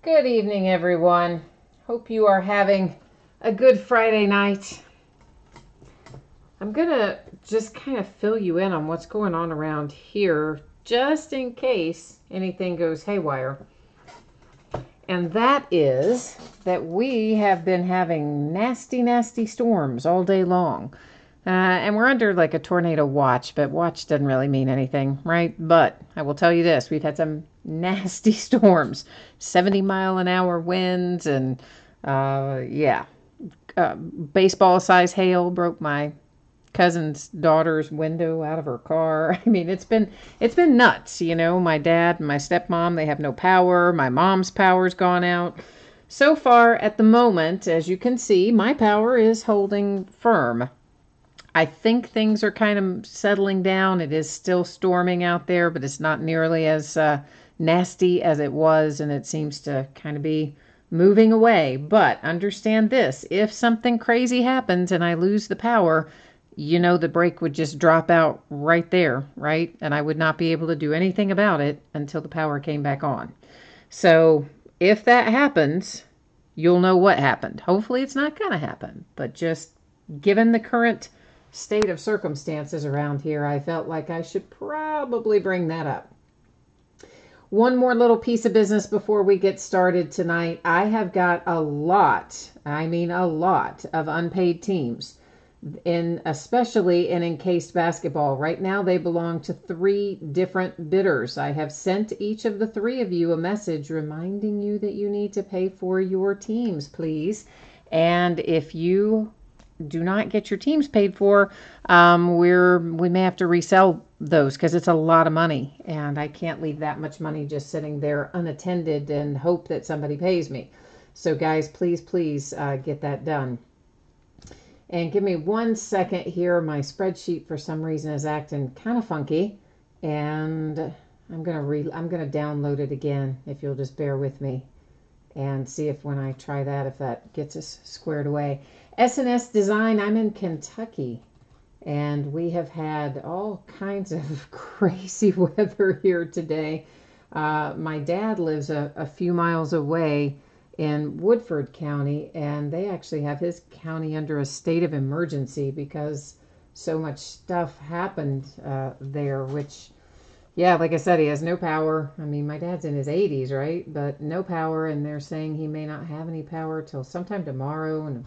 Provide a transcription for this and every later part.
Good evening, everyone. Hope you are having a good Friday night. I'm going to just kind of fill you in on what's going on around here, just in case anything goes haywire. And that is that we have been having nasty, nasty storms all day long. And we're under like a tornado watch, but watch doesn't really mean anything, right? But I will tell you this, we've had some nasty storms, 70-mile-an-hour winds, and baseball-size hail broke my cousin's daughter's window out of her car. I mean, it's been nuts, you know. My dad and my stepmom, they have no power. My mom's power's gone out. So far, at the moment, as you can see, my power is holding firm. I think things are kind of settling down. It is still storming out there, but it's not nearly as nasty as it was, and it seems to kind of be moving away. But understand this, if something crazy happens and I lose the power, you know the break would just drop out right there, right? And I would not be able to do anything about it until the power came back on. So if that happens, you'll know what happened. Hopefully it's not going to happen, but just given the current state of circumstances around here, I felt like I should probably bring that up. One more little piece of business before we get started tonight. I have got a lot of unpaid teams, especially in encased basketball. Right now they belong to 3 different bidders. I have sent each of the 3 of you a message reminding you that you need to pay for your teams, please. And if you do not get your teams paid for, we may have to resell those because it's a lot of money, and I can't leave that much money just sitting there unattended and hope that somebody pays me. So guys, please get that done. And give me 1 second here. My spreadsheet for some reason is acting kind of funky, and I'm gonna download it again. If you'll just bear with me and see if when I try that, if that gets us squared away. S&S Design, I'm in Kentucky, and we have had all kinds of crazy weather here today. My dad lives a few miles away in Woodford County, and they actually have his county under a state of emergency because so much stuff happened there, which, yeah, like I said, he has no power. I mean, my dad's in his 80s, right? But no power, and they're saying he may not have any power till sometime tomorrow. And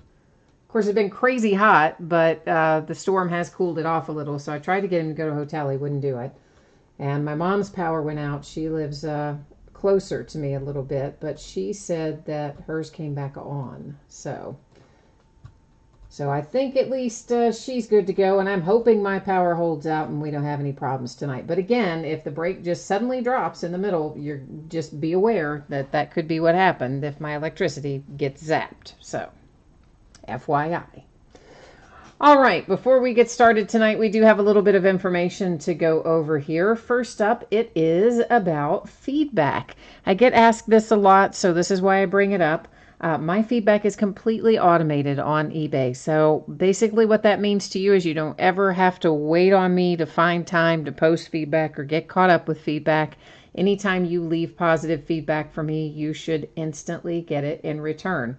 of course, it's been crazy hot, but the storm has cooled it off a little. So I tried to get him to go to a hotel. He wouldn't do it. And my mom's power went out. She lives closer to me a little bit, but she said that hers came back on. So I think at least she's good to go, and I'm hoping my power holds out and we don't have any problems tonight. But again, if the break just suddenly drops in the middle, you're just be aware that that could be what happened if my electricity gets zapped. So, FYI. All right, before we get started tonight, we do have a little bit of information to go over here. First up, it is about feedback. I get asked this a lot, so this is why I bring it up. My feedback is completely automated on eBay. So basically what that means to you is you don't ever have to wait on me to find time to post feedback or get caught up with feedback. Anytime you leave positive feedback for me, you should instantly get it in return.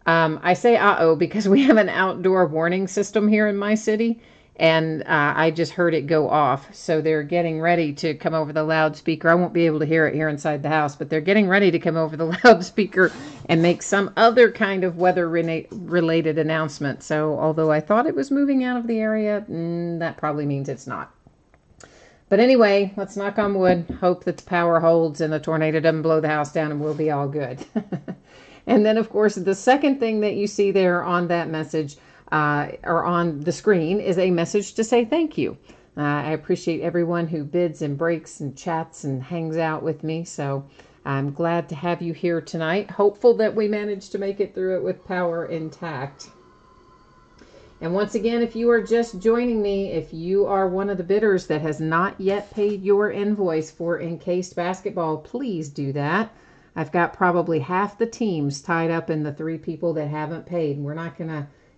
I say because we have an outdoor warning system here in my city, and I just heard it go off. So they're getting ready to come over the loudspeaker. I won't be able to hear it here inside the house, but they're getting ready to come over the loudspeaker and make some other kind of weather-related announcement. So although I thought it was moving out of the area, that probably means it's not. But anyway, let's knock on wood, hope that the power holds and the tornado doesn't blow the house down, and we'll be all good. And then, of course, the second thing that you see there on that message or on the screen is a message to say thank you. I appreciate everyone who bids and breaks and chats and hangs out with me. So I'm glad to have you here tonight. Hopeful that we managed to make it through it with power intact. And once again, if you are just joining me, if you are one of the bidders that has not yet paid your invoice for encased basketball, please do that. I've got probably half the teams tied up in the 3 people that haven't paid.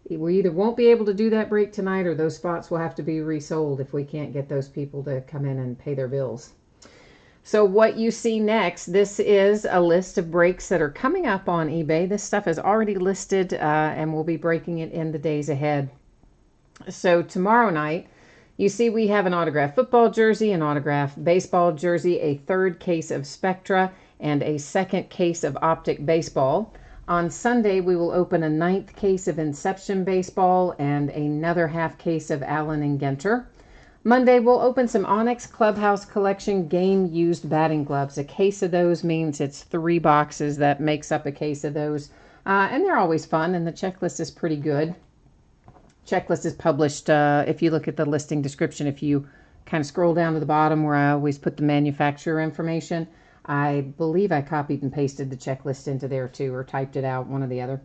We either won't be able to do that break tonight, or those spots will have to be resold if we can't get those people to come in and pay their bills. So what you see next, this is a list of breaks that are coming up on eBay. This stuff is already listed and we'll be breaking it in the days ahead. So tomorrow night, you see we have an autographed football jersey, an autographed baseball jersey, a third case of Spectra, and a second case of Optic baseball. On Sunday, we will open a 9th case of Inception baseball and another half case of Allen and Ginter. Monday, we'll open some Onyx Clubhouse Collection game used batting gloves. A case of those means it's 3 boxes that makes up a case of those. And they're always fun, and the checklist is pretty good. Checklist is published, if you look at the listing description, if you kind of scroll down to the bottom where I always put the manufacturer information. I believe I copied and pasted the checklist into there too, or typed it out, one or the other.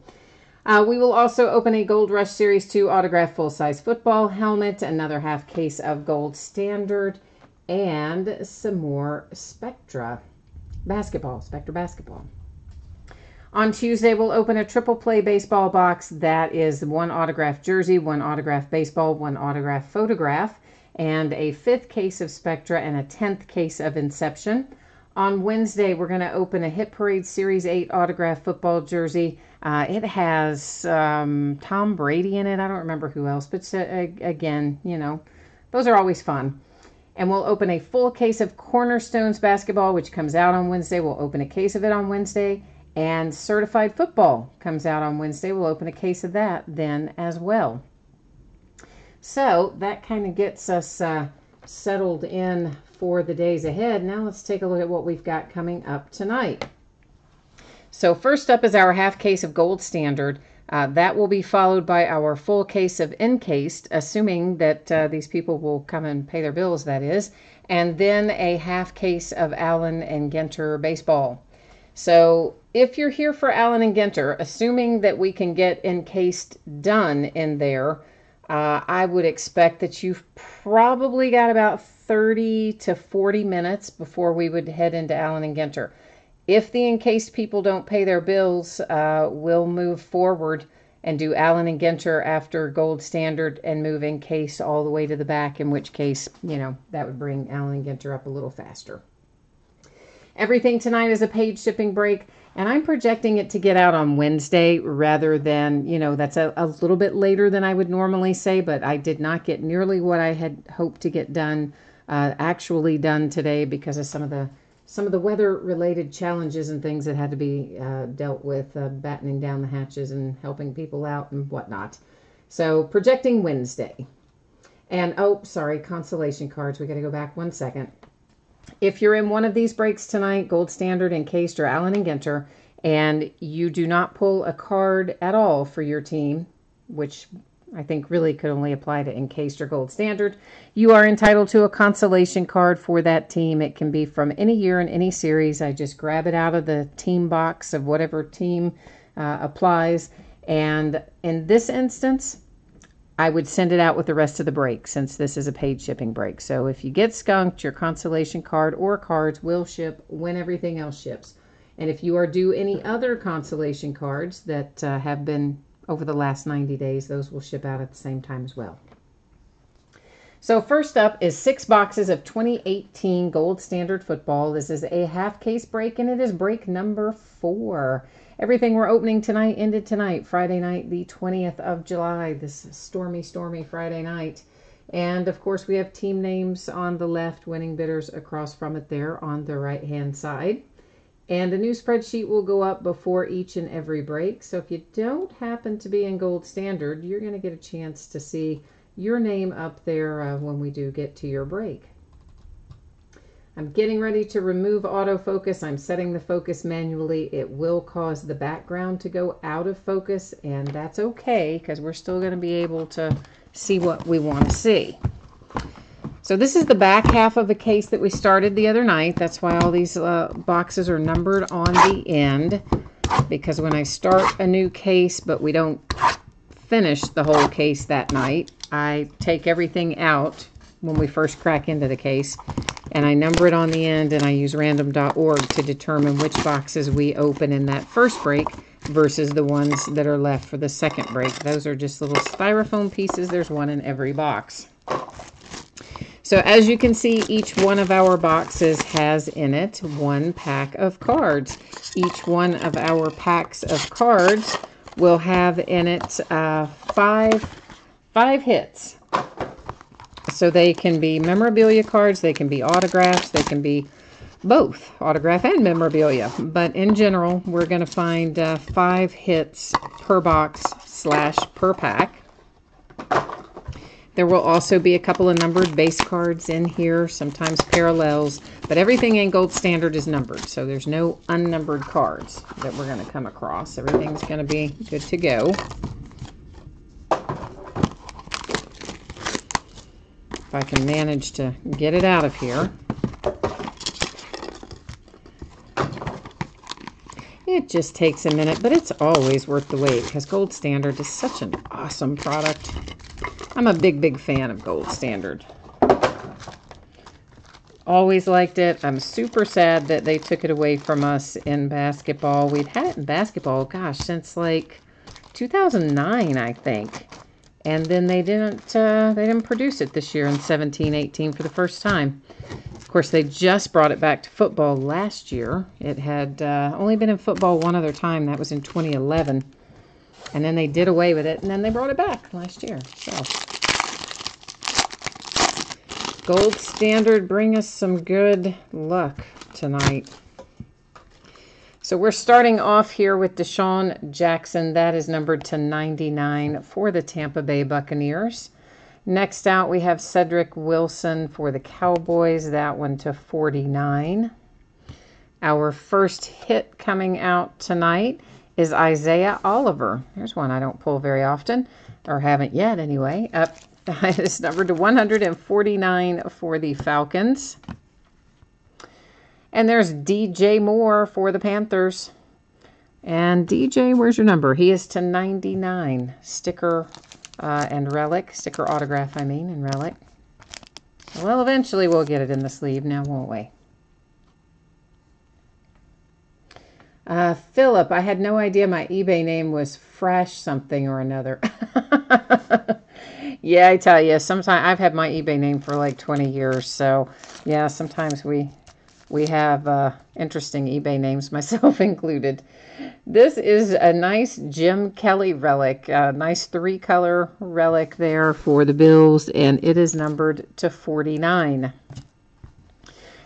We will also open a Gold Rush Series 2 autographed full-size football helmet, another half case of Gold Standard, and some more Spectra basketball, Spectra basketball. On Tuesday, we'll open a triple play baseball box that is 1 autographed jersey, 1 autographed baseball, 1 autographed photograph, and a 5th case of Spectra and a 10th case of Inception. On Wednesday, we're going to open a Hit Parade Series 8 autographed football jersey. It has Tom Brady in it. I don't remember who else, but again, you know, those are always fun. And we'll open a full case of Cornerstones basketball, which comes out on Wednesday. We'll open a case of it on Wednesday. And Certified Football comes out on Wednesday. We'll open a case of that then as well. So that kind of gets us settled in for the days ahead. Now let's take a look at what we've got coming up tonight. So first up is our half case of Gold Standard. That will be followed by our full case of Encased, assuming that these people will come and pay their bills, that is. And then a half case of Allen and Ginter baseball. So if you're here for Allen and Ginter, assuming that we can get Encased done in there, I would expect that you've probably got about 30 to 40 minutes before we would head into Allen and Ginter. If the Encased people don't pay their bills, we'll move forward and do Allen and Ginter after Gold Standard and move Encased all the way to the back, in which case, you know, that would bring Allen and Ginter up a little faster. Everything tonight is a paid shipping break, and I'm projecting it to get out on Wednesday rather than, you know, that's a little bit later than I would normally say, but I did not get nearly what I had hoped to get done, actually done today because of some of the weather-related challenges and things that had to be dealt with, battening down the hatches and helping people out and whatnot. So projecting Wednesday. And, oh, sorry, consolation cards. We got to go back 1 second. If you're in one of these breaks tonight, Gold Standard, Encased, or Allen and Ginter, and you do not pull a card at all for your team, which I think really could only apply to Encased or Gold Standard, you are entitled to a consolation card for that team. It can be from any year in any series. I just grab it out of the team box of whatever team applies. And in this instance, I would send it out with the rest of the break since this is a paid shipping break. So if you get skunked, your consolation card or cards will ship when everything else ships. And if you are due any other consolation cards that have been over the last 90 days, those will ship out at the same time as well. So first up is 6 boxes of 2018 Gold Standard football. This is a half case break, and it is break number 4. Everything we're opening tonight ended tonight, Friday night, the 20th of July, this stormy, stormy Friday night. And, of course, we have team names on the left, winning bidders across from it there on the right-hand side. And a new spreadsheet will go up before each and every break. So if you don't happen to be in Gold Standard, you're going to get a chance to see your name up there when we do get to your break. I'm getting ready to remove autofocus. I'm setting the focus manually. It will cause the background to go out of focus, and that's okay because we're still going to be able to see what we want to see. So this is the back half of the case that we started the other night. That's why all these boxes are numbered on the end, because when I start a new case but we don't finish the whole case that night, I take everything out when we first crack into the case, and I number it on the end, and I use random.org to determine which boxes we open in that first break versus the ones that are left for the second break. Those are just little styrofoam pieces. There's one in every box. So as you can see, each one of our boxes has in it one pack of cards. Each one of our packs of cards will have in it five hits. So they can be memorabilia cards, they can be autographs, they can be both autograph and memorabilia. But in general, we're going to find 5 hits per box / per pack. There will also be a couple of numbered base cards in here, sometimes parallels, but everything in Gold Standard is numbered, so there's no unnumbered cards that we're going to come across. Everything's going to be good to go. If I can manage to get it out of here. It just takes a minute, but it's always worth the wait because Gold Standard is such an awesome product. I'm a big fan of Gold Standard. Always liked it. I'm super sad that they took it away from us in basketball. We'd had it in basketball, gosh, since like 2009, I think. And then they didn't produce it this year in 17-18 for the first time. Of course, they just brought it back to football last year. It had only been in football one other time. That was in 2011. And then they did away with it, and then they brought it back last year. So, Gold Standard, bring us some good luck tonight. So we're starting off here with Deshaun Jackson. That is numbered to 99 for the Tampa Bay Buccaneers. Next out, we have Cedric Wilson for the Cowboys. That one to 49. Our first hit coming out tonight is Isaiah Oliver. Here's one I don't pull very often, or haven't yet anyway. It's numbered to 149 for the Falcons. And there's DJ Moore for the Panthers. And DJ, where's your number? He is to 99. Sticker and relic. Sticker autograph, I mean, and relic. Well, eventually we'll get it in the sleeve now, won't we? Philip, I had no idea my eBay name was Fresh something or another. Yeah, I tell you, sometimes I've had my eBay name for like 20 years. So, yeah, sometimes we have interesting eBay names, myself included. This is a nice Jim Kelly relic, a nice 3-color relic there for the Bills, and it is numbered to 49.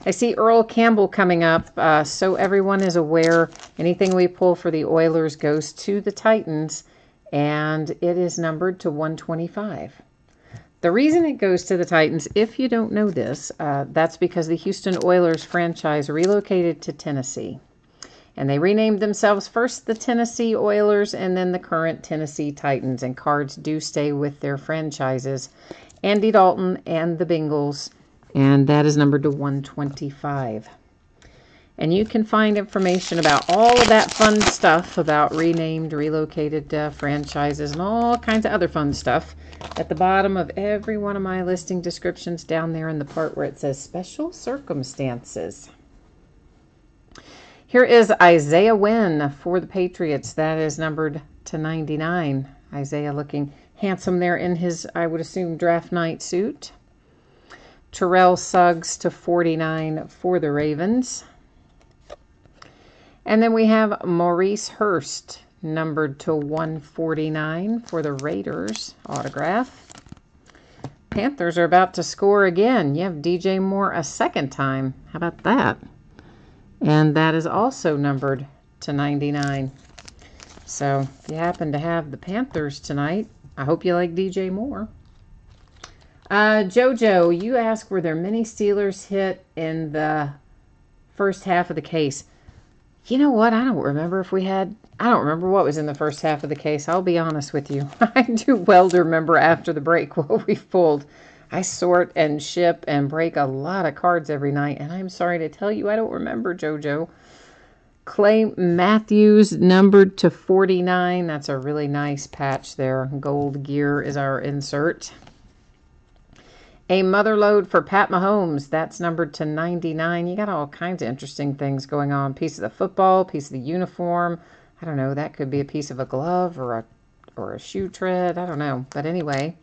I see Earl Campbell coming up, so everyone is aware. Anything we pull for the Oilers goes to the Titans, and it is numbered to 125. The reason it goes to the Titans, if you don't know this, that's because the Houston Oilers franchise relocated to Tennessee. And they renamed themselves first the Tennessee Oilers and then the current Tennessee Titans. And cards do stay with their franchises. Andy Dalton and the Bengals. And that is numbered to 125. And you can find information about all of that fun stuff about renamed, relocated franchises and all kinds of other fun stuff at the bottom of every one of my listing descriptions down there in the part where it says Special Circumstances. Here is Isaiah Wynn for the Patriots. That is numbered to 99. Isaiah looking handsome there in his, I would assume, draft night suit. Terrell Suggs to 49 for the Ravens. And then we have Maurice Hurst, numbered to 149 for the Raiders autograph. Panthers are about to score again. You have DJ Moore a second time. How about that? And that is also numbered to 99. So if you happen to have the Panthers tonight, I hope you like DJ Moore. Jojo, you asked, were there many Steelers hit in the first half of the case? You know what? I don't remember if we had... I don't remember what was in the first half of the case. I'll be honest with you. I do well to remember after the break what we pulled. I sort and ship and break a lot of cards every night, and I'm sorry to tell you I don't remember, Jojo. Clay Matthews, numbered to 49. That's a really nice patch there. Gold gear is our insert. A mother load for Pat Mahomes. That's numbered to 99. You got all kinds of interesting things going on. Piece of the football, piece of the uniform. I don't know. That could be a piece of a glove or a shoe tread. I don't know. But anyway,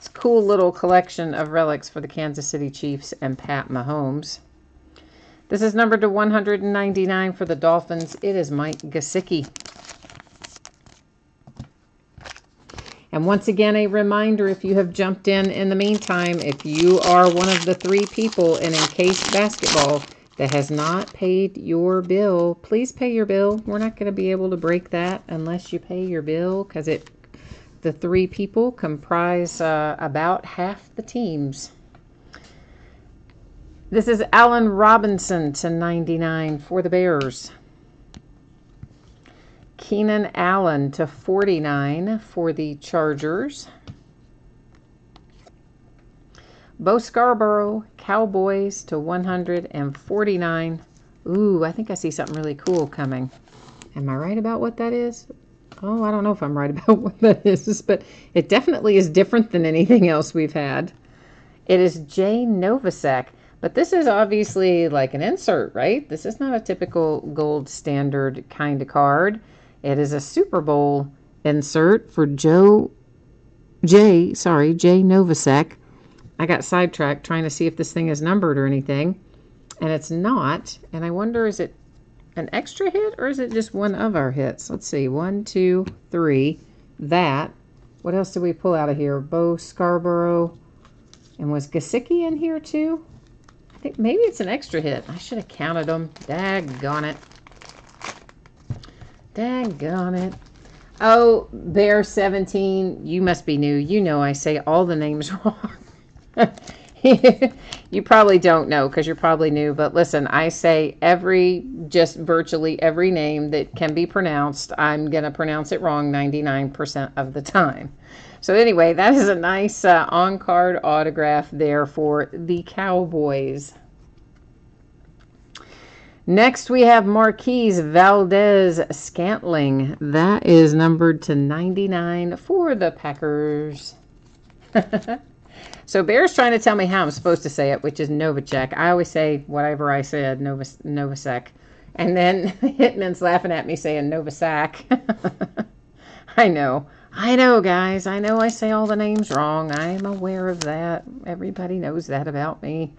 It's a cool little collection of relics for the Kansas City Chiefs and Pat Mahomes. This is numbered to 199 for the Dolphins. It is Mike Gesicki. And once again, a reminder, if you have jumped in the meantime, if you are one of the 3 people in Encased Basketball that has not paid your bill, please pay your bill. We're not going to be able to break that unless you pay your bill, because the 3 people comprise about half the teams. This is Allen Robinson to 99 for the Bears. Keenan Allen to 49 for the Chargers. Bo Scarborough, Cowboys to 149. Ooh, I think I see something really cool coming. Am I right about what that is? Oh, I don't know if I'm right about what that is, but it definitely is different than anything else we've had. It is Jay Novacek, but this is obviously like an insert, right? This is not a typical gold standard kind of card. It is a Super Bowl insert for Jay Novacek. I got sidetracked trying to see if this thing is numbered or anything, and it's not. And I wonder, is it an extra hit or is it just one of our hits? Let's see. 1, 2, 3. That. What else did we pull out of here? Bo Scarborough. And was Gesicki in here too? I think maybe it's an extra hit. I should have counted them. Daggone it. Daggone it. Oh, Bear 17. You must be new. You know I say all the names wrong. You probably don't know because you're probably new, but listen, I say virtually every name that can be pronounced. I'm going to pronounce it wrong 99% of the time. So anyway, that is a nice on-card autograph there for the Cowboys. Next, we have Marquise Valdez-Scantling. That is numbered to 99 for the Packers. So Bear's trying to tell me how I'm supposed to say it, which is Novacek. I always say whatever I said, Novacek. And then Hitman's laughing at me saying Novasac. I know, guys. I know I say all the names wrong. I'm aware of that. Everybody knows that about me.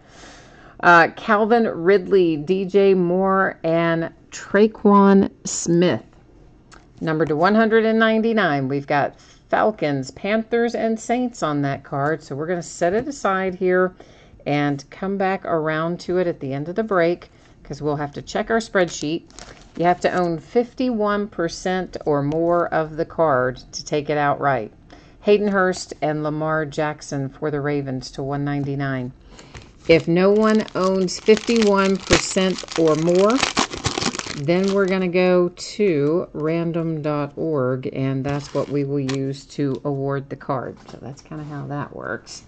Calvin Ridley, DJ Moore, and Traquan Smith. Numbered to 199. We've got Falcons, Panthers, and Saints on that card. So we're going to set it aside here and come back around to it at the end of the break because we'll have to check our spreadsheet. You have to own 51% or more of the card to take it outright. Hayden Hurst and Lamar Jackson for the Ravens to 199. If no one owns 51% or more, then we're going to go to random.org, and that's what we will use to award the card. So that's kind of how that works.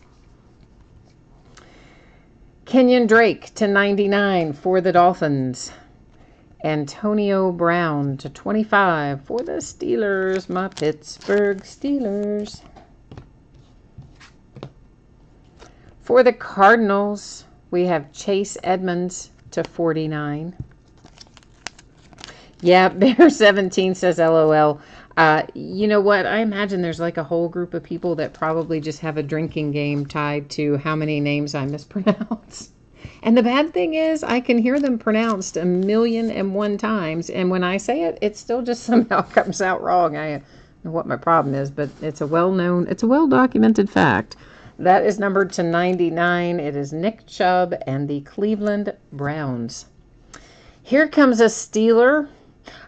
Kenyon Drake to 99 for the Dolphins. Antonio Brown to 25 for the Steelers, my Pittsburgh Steelers. For the Cardinals, we have Chase Edmonds to 49. Yeah, Bear 17 says LOL. You know what? I imagine there's like a whole group of people that probably just have a drinking game tied to how many names I mispronounce. And the bad thing is I can hear them pronounced 1,000,001 times. And when I say it, it still just somehow comes out wrong. I don't know what my problem is, but it's a well-documented fact. That is numbered to 99. It is Nick Chubb and the Cleveland Browns. Here comes a Steeler.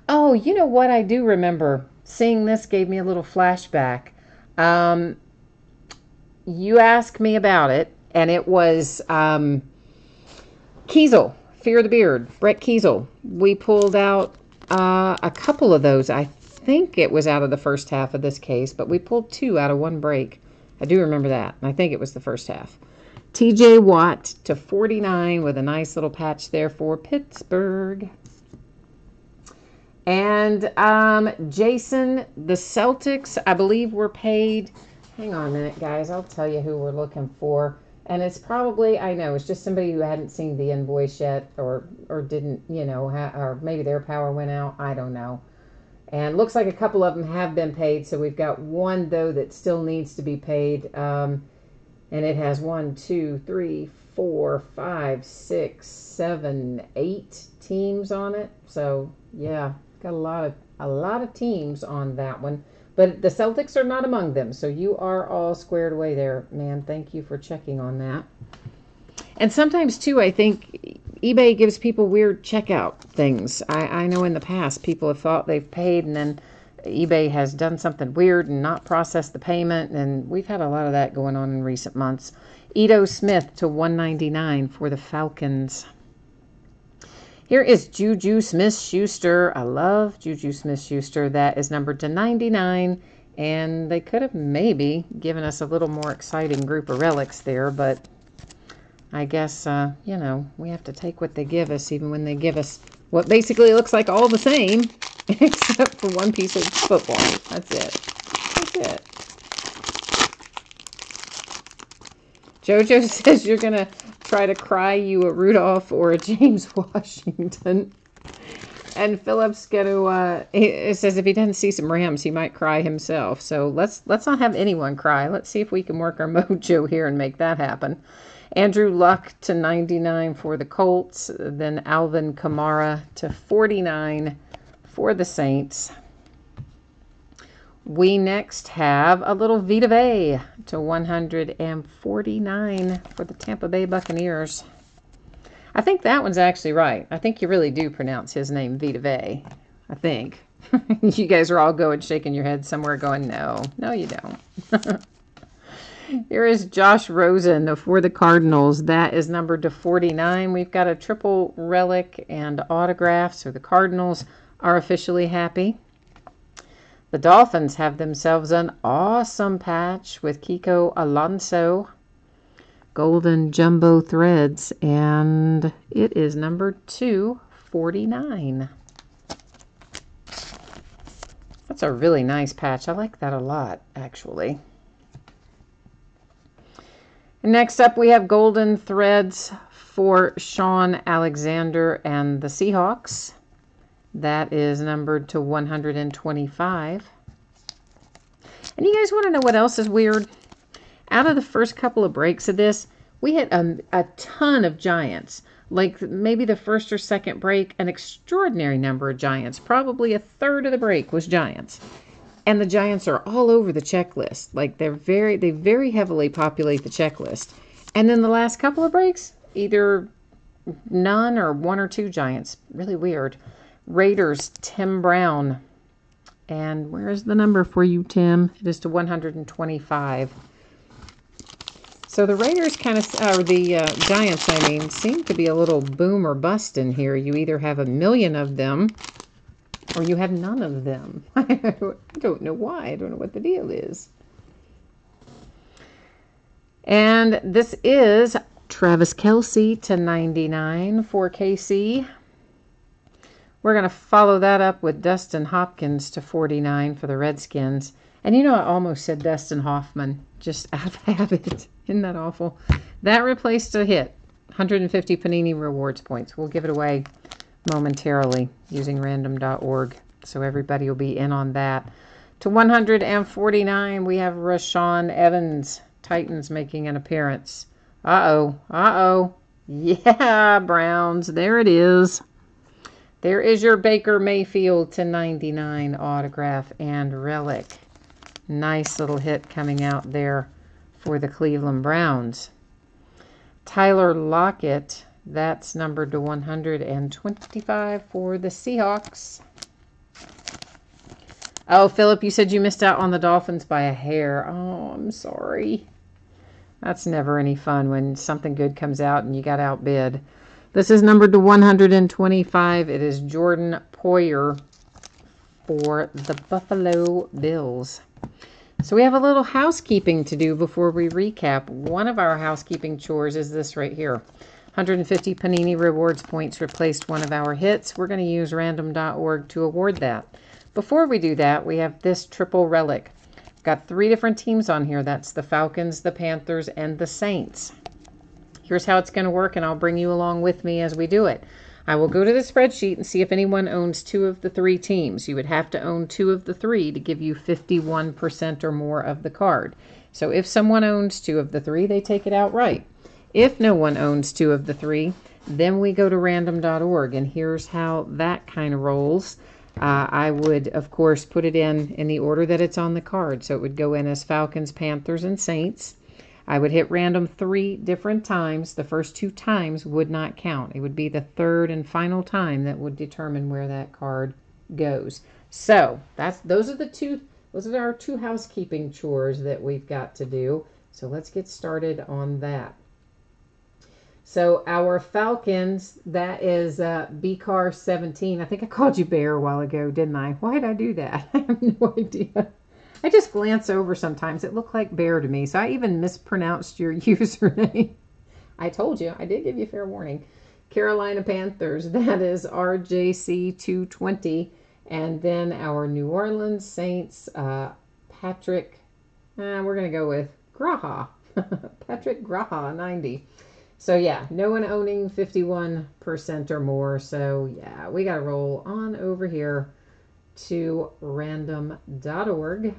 Oh, you know what? I do remember seeing this gave me a little flashback. You asked me about it, and it was Kiesel, Fear the Beard, Brett Kiesel. We pulled out a couple of those. I think it was out of the first half of this case, but we pulled 2 out of 1 break. I do remember that. I think it was the first half. TJ Watt to 49 with a nice little patch there for Pittsburgh. And Jason, the Celtics, I believe were paid. Hang on a minute, guys. I'll tell you who we're looking for. And it's probably, I know, it's just somebody who hadn't seen the invoice yet or didn't, or maybe their power went out. I don't know. And looks like a couple of them have been paid. So we've got one, though, that still needs to be paid. And it has 1, 2, 3, 4, 5, 6, 7, 8 teams on it. So yeah, got a lot of teams on that one. But the Celtics are not among them. So you are all squared away there, man. Thank you for checking on that. And sometimes too, I think eBay gives people weird checkout things. I know in the past people have thought they've paid and then eBay has done something weird and not processed the payment, and we've had a lot of that going on in recent months. Ito Smith to $199 for the Falcons. Here is Juju Smith-Schuster. I love Juju Smith-Schuster. That is numbered to 99, and they could have maybe given us a little more exciting group of relics there, but I guess, you know, we have to take what they give us, even when they give us what basically looks like all the same, except for one piece of football. That's it. That's it. Jojo says you're going to try to cry you a Rudolph or a James Washington. And Philip's going to, it says if he doesn't see some Rams, he might cry himself. So let's not have anyone cry. Let's see if we can work our mojo here and make that happen. Andrew Luck to 99 for the Colts. Then Alvin Kamara to 49 for the Saints. We next have a little Vita Vea to 149 for the Tampa Bay Buccaneers. I think that one's actually right. I think you really do pronounce his name Vita Vea. I think. You guys are all going, shaking your head somewhere going, no, you don't. Here is Josh Rosen for the Cardinals. That is numbered to 49. We've got a triple relic and autograph, so the Cardinals are officially happy. The Dolphins have themselves an awesome patch with Kiko Alonso. Golden jumbo threads, and it is numbered to 49. That's a really nice patch. I like that a lot, actually. Next up, we have golden threads for Sean Alexander and the Seahawks. That is numbered to 125. And you guys want to know what else is weird? Out of the first couple of breaks of this, we hit a ton of Giants. Like maybe the first or second break, an extraordinary number of Giants. Probably a third of the break was Giants. And the Giants are all over the checklist. Like they very heavily populate the checklist. And then the last couple of breaks, either none or one or two Giants. Really weird. Raiders, Tim Brown. And where's the number for you, Tim? It is to 125. So the Raiders kind of, or the Giants, I mean, seem to be a little boom or bust in here. You either have 1 million of them, or you have none of them. I don't know why. I don't know what the deal is. And this is Travis Kelce to 99 for KC. We're going to follow that up with Dustin Hopkins to 49 for the Redskins. And you know, I almost said Dustin Hoffman, just out of habit. Isn't that awful? That replaced a hit. 150 Panini Rewards points. We'll give it away momentarily using random.org. So everybody will be in on that. To 149, we have Rashaan Evans. Titans making an appearance. Uh-oh. Yeah, Browns. There it is. There is your Baker Mayfield to 99 autograph and relic. Nice little hit coming out there for the Cleveland Browns. Tyler Lockett, that's numbered to 125 for the Seahawks. Oh, Philip, you said you missed out on the Dolphins by a hair. Oh, I'm sorry. That's never any fun when something good comes out and you got outbid. This is numbered to 125. It is Jordan Poyer for the Buffalo Bills. So we have a little housekeeping to do before we recap. One of our housekeeping chores is this right here. 150 Panini Rewards points replaced one of our hits. We're going to use random.org to award that. Before we do that, we have this triple relic. Got 3 different teams on here. That's the Falcons, the Panthers, and the Saints. Here's how it's going to work, and I'll bring you along with me as we do it. I will go to the spreadsheet and see if anyone owns 2 of the 3 teams. You would have to own 2 of the 3 to give you 51% or more of the card. So if someone owns 2 of the 3, they take it outright. If no one owns 2 of the 3, then we go to random.org, and here's how that kind of rolls. I would, of course, put it in the order that it's on the card. So it would go in as Falcons, Panthers, and Saints. I would hit random 3 different times. The first 2 times would not count. It would be the third and final time that would determine where that card goes. So those are our 2 housekeeping chores that we've got to do. So let's get started on that. So our Falcons, that is BCAR 17. I think I called you Bear a while ago, didn't I? Why did I do that? I have no idea. I just glance over sometimes. It looked like Bear to me, so I even mispronounced your username. I told you. I did give you fair warning. Carolina Panthers, that is RJC 220. And then our New Orleans Saints, Patrick, we're going to go with Graha. Patrick Graha, 90. So yeah, no one owning 51% or more. So yeah, we got to roll on over here to random.org.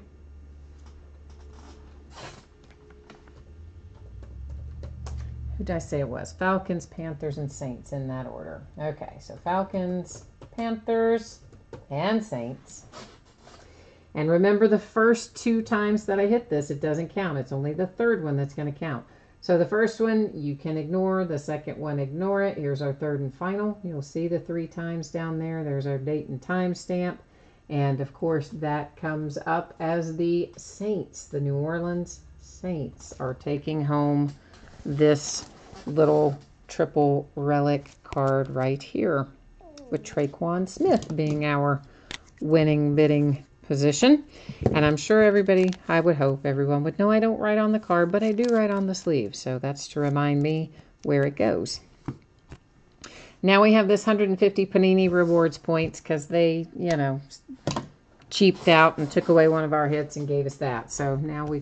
Who did I say it was? Falcons, Panthers, and Saints in that order. Okay, so Falcons, Panthers, and Saints. And remember, the first 2 times that I hit this, it doesn't count. It's only the third one that's going to count. So the first one you can ignore, the second one ignore it. Here's our third and final. You'll see the 3 times down there. There's our date and time stamp. And of course that comes up as the Saints. The New Orleans Saints are taking home this little triple relic card right here, with Traquan Smith being our winning bidding position. And I'm sure everybody, I would hope everyone would know I don't write on the card, but I do write on the sleeve. So that's to remind me where it goes. Now we have this 150 Panini Rewards points because they, cheaped out and took away one of our hits and gave us that. So now we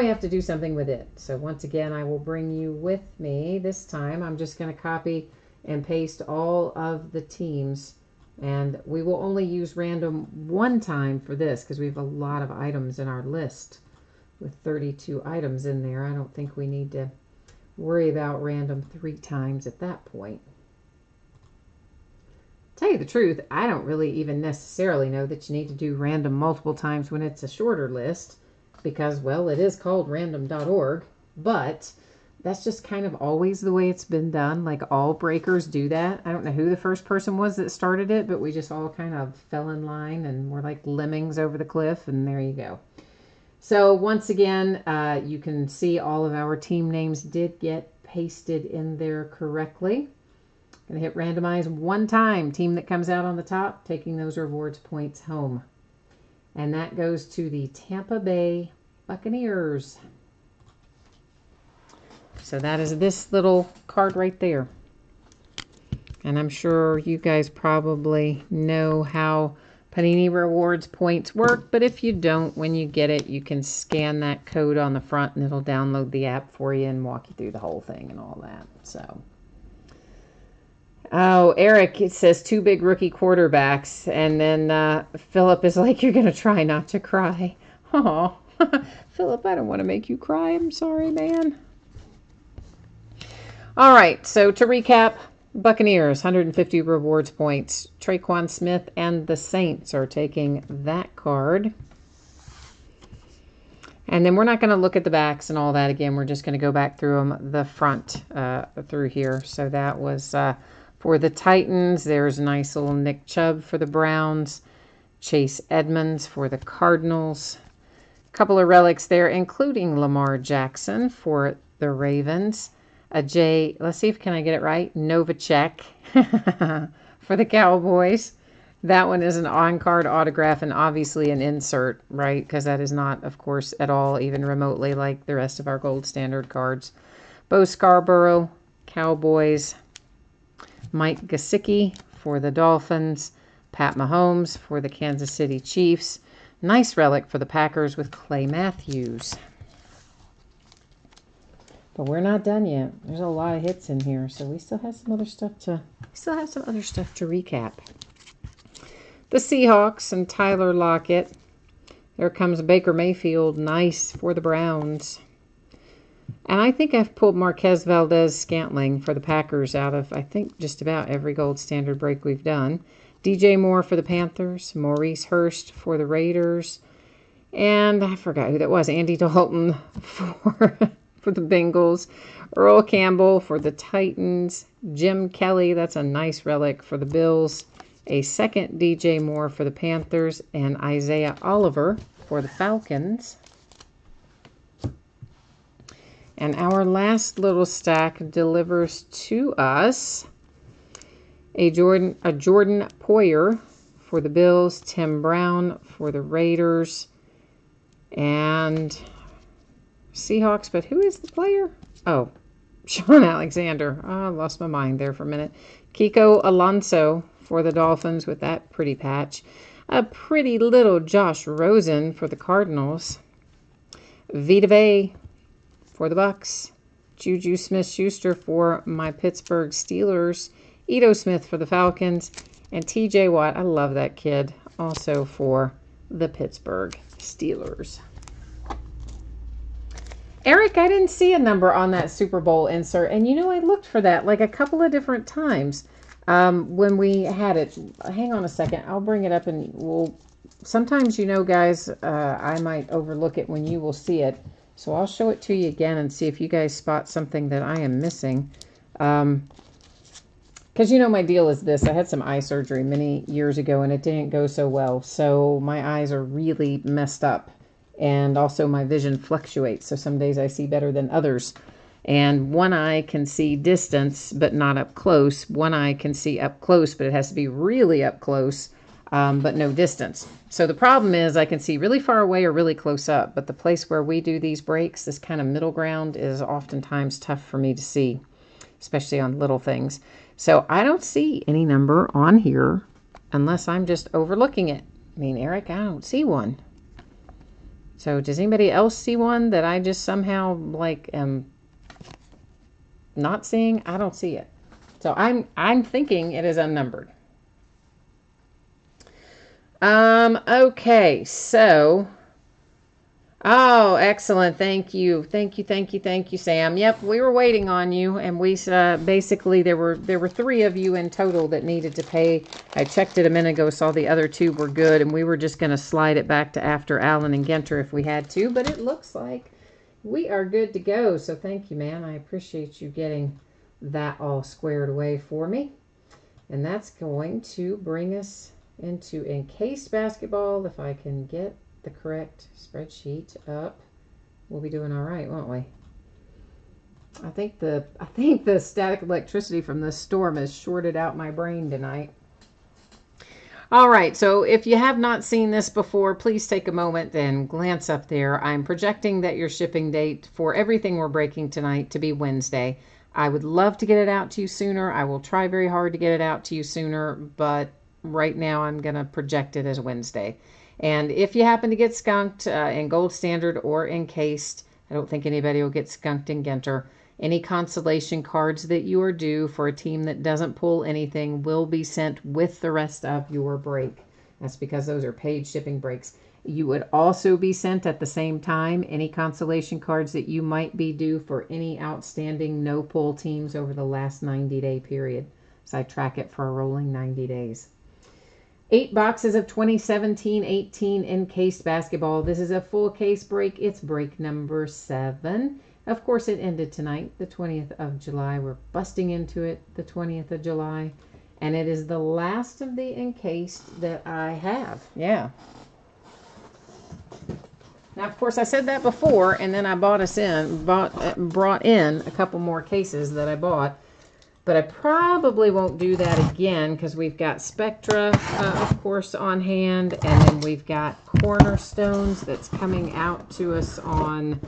have to do something with it. So once again, I will bring you with me. This time I'm just going to copy and paste all of the teams. And we will only use random 1 time for this because we have a lot of items in our list with 32 items in there. I don't think we need to worry about random 3 times at that point. Tell you the truth, I don't really even necessarily know that you need to do random multiple times when it's a shorter list because, well, it is called random.org, but that's just kind of always the way it's been done. Like, all breakers do that. I don't know who the first person was that started it, but we just all kind of fell in line and we're like lemmings over the cliff, and there you go. So once again, you can see all of our team names did get pasted in there correctly. Going to hit randomize 1 time. Team that comes out on the top, taking those rewards points home. And that goes to the Tampa Bay Buccaneers. So that is this little card right there. And I'm sure you guys probably know how Panini Rewards points work, but if you don't, when you get it, you can scan that code on the front and it'll download the app for you and walk you through the whole thing and all that. So, oh, Eric, it says 2 big rookie quarterbacks, and then Philip is like, you're going to try not to cry. Oh, Philip, I don't want to make you cry. I'm sorry, man. All right, so to recap, Buccaneers, 150 rewards points. Traquan Smith and the Saints are taking that card. And then we're not going to look at the backs and all that again. We're just going to go back through them, the front through here. So that was for the Titans. There's a nice little Nick Chubb for the Browns. Chase Edmonds for the Cardinals. A couple of relics there, including Lamar Jackson for the Ravens. Let's see if can I get it right, Novacek for the Cowboys. That one is an on-card autograph and obviously an insert, right? Because that is not, of course, at all even remotely like the rest of our gold standard cards. Bo Scarborough, Cowboys. Mike Gesicki for the Dolphins. Pat Mahomes for the Kansas City Chiefs. Nice relic for the Packers with Clay Matthews. But we're not done yet. There's a lot of hits in here, so we still have some other stuff to recap. The Seahawks and Tyler Lockett. There comes Baker Mayfield, nice for the Browns. And I think I've pulled Marquez Valdez-Scantling for the Packers out of, I think, just about every gold standard break we've done. DJ Moore for the Panthers, Maurice Hurst for the Raiders, and I forgot who that was, Andy Dalton for the Bengals, Earl Campbell for the Titans, Jim Kelly, that's a nice relic for the Bills, a second DJ Moore for the Panthers, and Isaiah Oliver for the Falcons. And our last little stack delivers to us a Jordan Poyer for the Bills, Tim Brown for the Raiders, and Seahawks. But who is the player? Oh, Sean Alexander. Oh, I lost my mind there for a minute. Kiko Alonso for the Dolphins with that pretty patch. A pretty little Josh Rosen for the Cardinals. Vita Vea for the Bucks. Juju Smith-Schuster for my Pittsburgh Steelers. Ito Smith for the Falcons. And TJ Watt, I love that kid, also for the Pittsburgh Steelers. Eric, I didn't see a number on that Super Bowl insert. And you know, I looked for that like a couple of different times when we had it. Hang on a second. I'll bring it up and we'll... Sometimes, you know, guys, I might overlook it when you will see it. So I'll show it to you again and see if you guys spot something that I am missing. Because, you know, my deal is this. I had some eye surgery many years ago, and it didn't go so well. So my eyes are really messed up. And also my vision fluctuates. So some days I see better than others. And one eye can see distance, but not up close. One eye can see up close, but it has to be really up close. But no distance. So the problem is I can see really far away or really close up, but the place where we do these breaks, this kind of middle ground, is oftentimes tough for me to see, especially on little things. So I don't see any number on here unless I'm just overlooking it. I mean, Eric, I don't see one. So does anybody else see one that I just somehow like am not seeing? I don't see it. So I'm thinking it is unnumbered. Okay, so, oh, excellent. Thank you, Sam. Yep, we were waiting on you, and we, basically, there were 3 of you in total that needed to pay. I checked it a minute ago, saw the other 2 were good, and we were just going to slide it back to after Allen and Genter if we had to, but it looks like we are good to go, so thank you, man. I appreciate you getting that all squared away for me, and that's going to bring us into Encased Basketball. If I can get the correct spreadsheet up, we'll be doing all right, won't we? I think the static electricity from this storm has shorted out my brain tonight. All right, so if you have not seen this before, please take a moment and glance up there. I'm projecting that your shipping date for everything we're breaking tonight to be Wednesday. I would love to get it out to you sooner. I will try very hard to get it out to you sooner, but right now I'm going to project it as Wednesday. And if you happen to get skunked in Gold Standard or Encased, I don't think anybody will get skunked in Genter. Any consolation cards that you are due for a team that doesn't pull anything will be sent with the rest of your break. That's because those are paid shipping breaks. You would also be sent at the same time any consolation cards that you might be due for any outstanding no-pull teams over the last 90-day period. So I track it for a rolling 90 days. 8 boxes of 2017-18 Encased Basketball. This is a full case break. It's break number 7. Of course, it ended tonight, the 20th of July. We're busting into it the 20th of July. And it is the last of the Encased that I have. Yeah. Now, of course, I said that before, and then I brought in a couple more cases that I bought. But I probably won't do that again because we've got Spectra, of course, on hand. And then we've got Cornerstones that's coming out to us on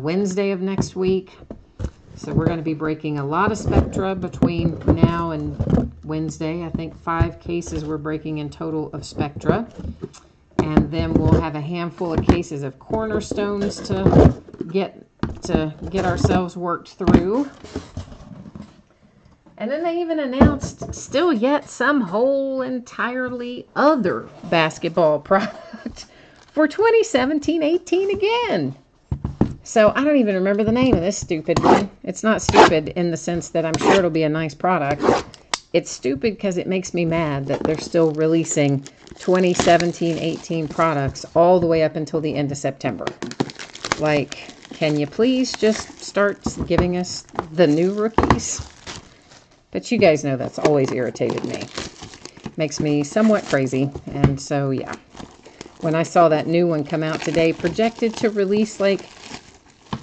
Wednesday of next week. So we're going to be breaking a lot of Spectra between now and Wednesday. I think 5 cases we're breaking in total of Spectra. And then we'll have a handful of cases of Cornerstones to get to get ourselves worked through. And then they even announced still yet some whole entirely other basketball product for 2017-18 again. So I don't even remember the name of this stupid one. It's not stupid in the sense that I'm sure it'll be a nice product. It's stupid because it makes me mad that they're still releasing 2017-18 products all the way up until the end of September. Like, can you please just start giving us the new rookies? But you guys know that's always irritated me. Makes me somewhat crazy. And so, yeah. When I saw that new one come out today, projected to release like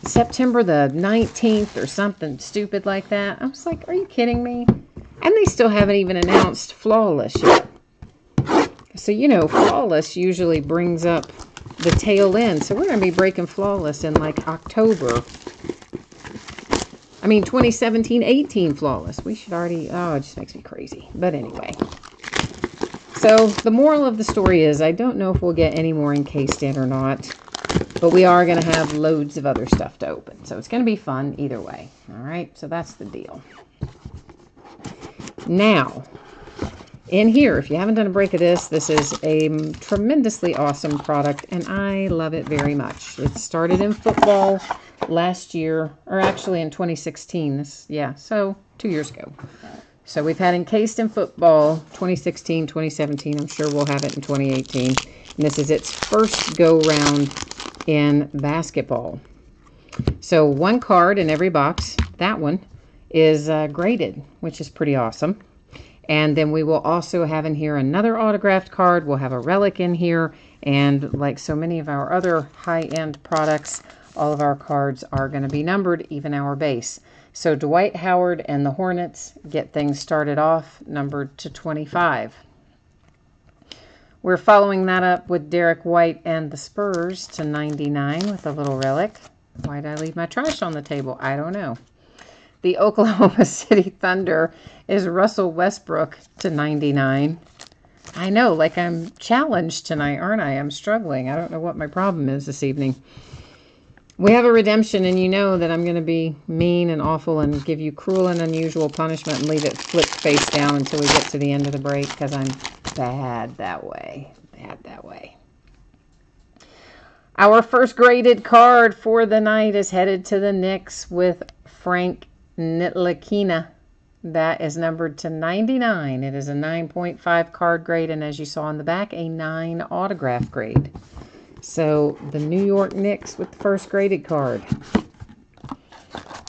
September the 19th or something stupid like that, I was like, are you kidding me? And they still haven't even announced Flawless yet. So, you know, Flawless usually brings up the tail end. So we're going to be breaking Flawless in like October. I mean, 2017-18 Flawless. We should already... Oh, it just makes me crazy. But anyway. So, the moral of the story is, I don't know if we'll get any more encased in or not. But we are going to have loads of other stuff to open. So, it's going to be fun either way. Alright, so that's the deal. Now, in here, if you haven't done a break of this is a tremendously awesome product. And I love it very much. It started in football last year, or actually in 2016. So 2 years ago. So we've had encased in football 2016, 2017. I'm sure we'll have it in 2018. And this is its first go round in basketball. So one card in every box. That one is graded, which is pretty awesome. And then we will also have in here another autographed card. We'll have a relic in here. And like so many of our other high-end products, all of our cards are going to be numbered, even our base. So Dwight Howard and the Hornets get things started off numbered to 25. We're following that up with Derek White and the Spurs to 99 with a little relic. Why did I leave my trash on the table? I don't know. The Oklahoma City Thunder is Russell Westbrook to 99. I know, like I'm challenged tonight, aren't I? I'm struggling. I don't know what my problem is this evening. We have a redemption, and you know that I'm going to be mean and awful and give you cruel and unusual punishment and leave it flipped face down until we get to the end of the break, because I'm bad that way. Bad that way. Our first graded card for the night is headed to the Knicks with Frank Ntilikina. That is numbered to 99. It is a 9.5 card grade, and as you saw on the back, a 9 autograph grade. So, the New York Knicks with the first graded card.